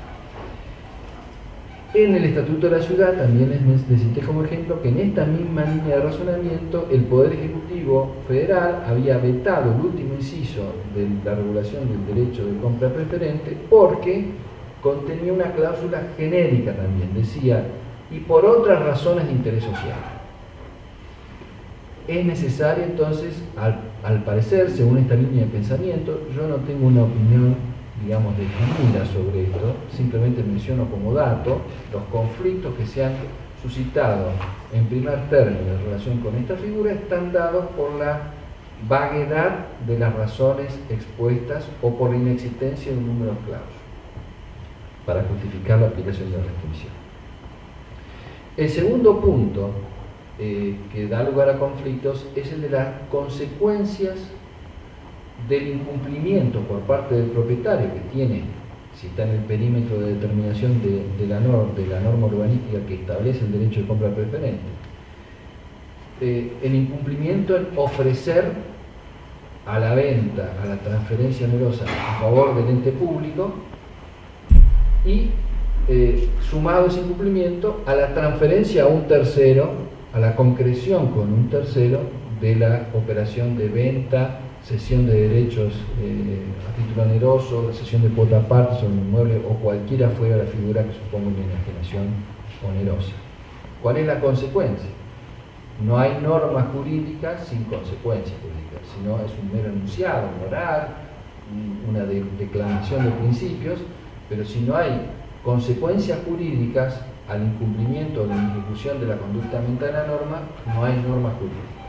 En el Estatuto de la Ciudad también les cité como ejemplo que en esta misma línea de razonamiento el Poder Ejecutivo Federal había vetado el último inciso de la regulación del derecho de compra preferente porque contenía una cláusula genérica también, decía, y por otras razones de interés social. Es necesario entonces, al parecer, según esta línea de pensamiento, yo no tengo una opinión, digamos, definida sobre esto, simplemente menciono como dato los conflictos que se han suscitado en primer término en relación con esta figura están dados por la vaguedad de las razones expuestas o por la inexistencia de un número clausus para justificar la aplicación de la restricción. El segundo punto que da lugar a conflictos es el de las consecuencias del incumplimiento por parte del propietario, que tiene, si está en el perímetro de determinación de la norma urbanística que establece el derecho de compra preferente, el incumplimiento en ofrecer a la venta, a la transferencia onerosa a favor del ente público, y sumado ese incumplimiento a la transferencia a un tercero, a la concreción con un tercero de la operación de venta, cesión de derechos a título oneroso, cesión de cuota aparte sobre un inmueble o cualquiera fuera la figura que suponga una enajenación onerosa. ¿Cuál es la consecuencia? No hay norma jurídica sin consecuencia jurídica, sino es un mero enunciado, un oral, una declamación de principios, pero si no hay consecuencias jurídicas al incumplimiento o la ejecución de la conducta mental a la norma, no hay norma jurídica.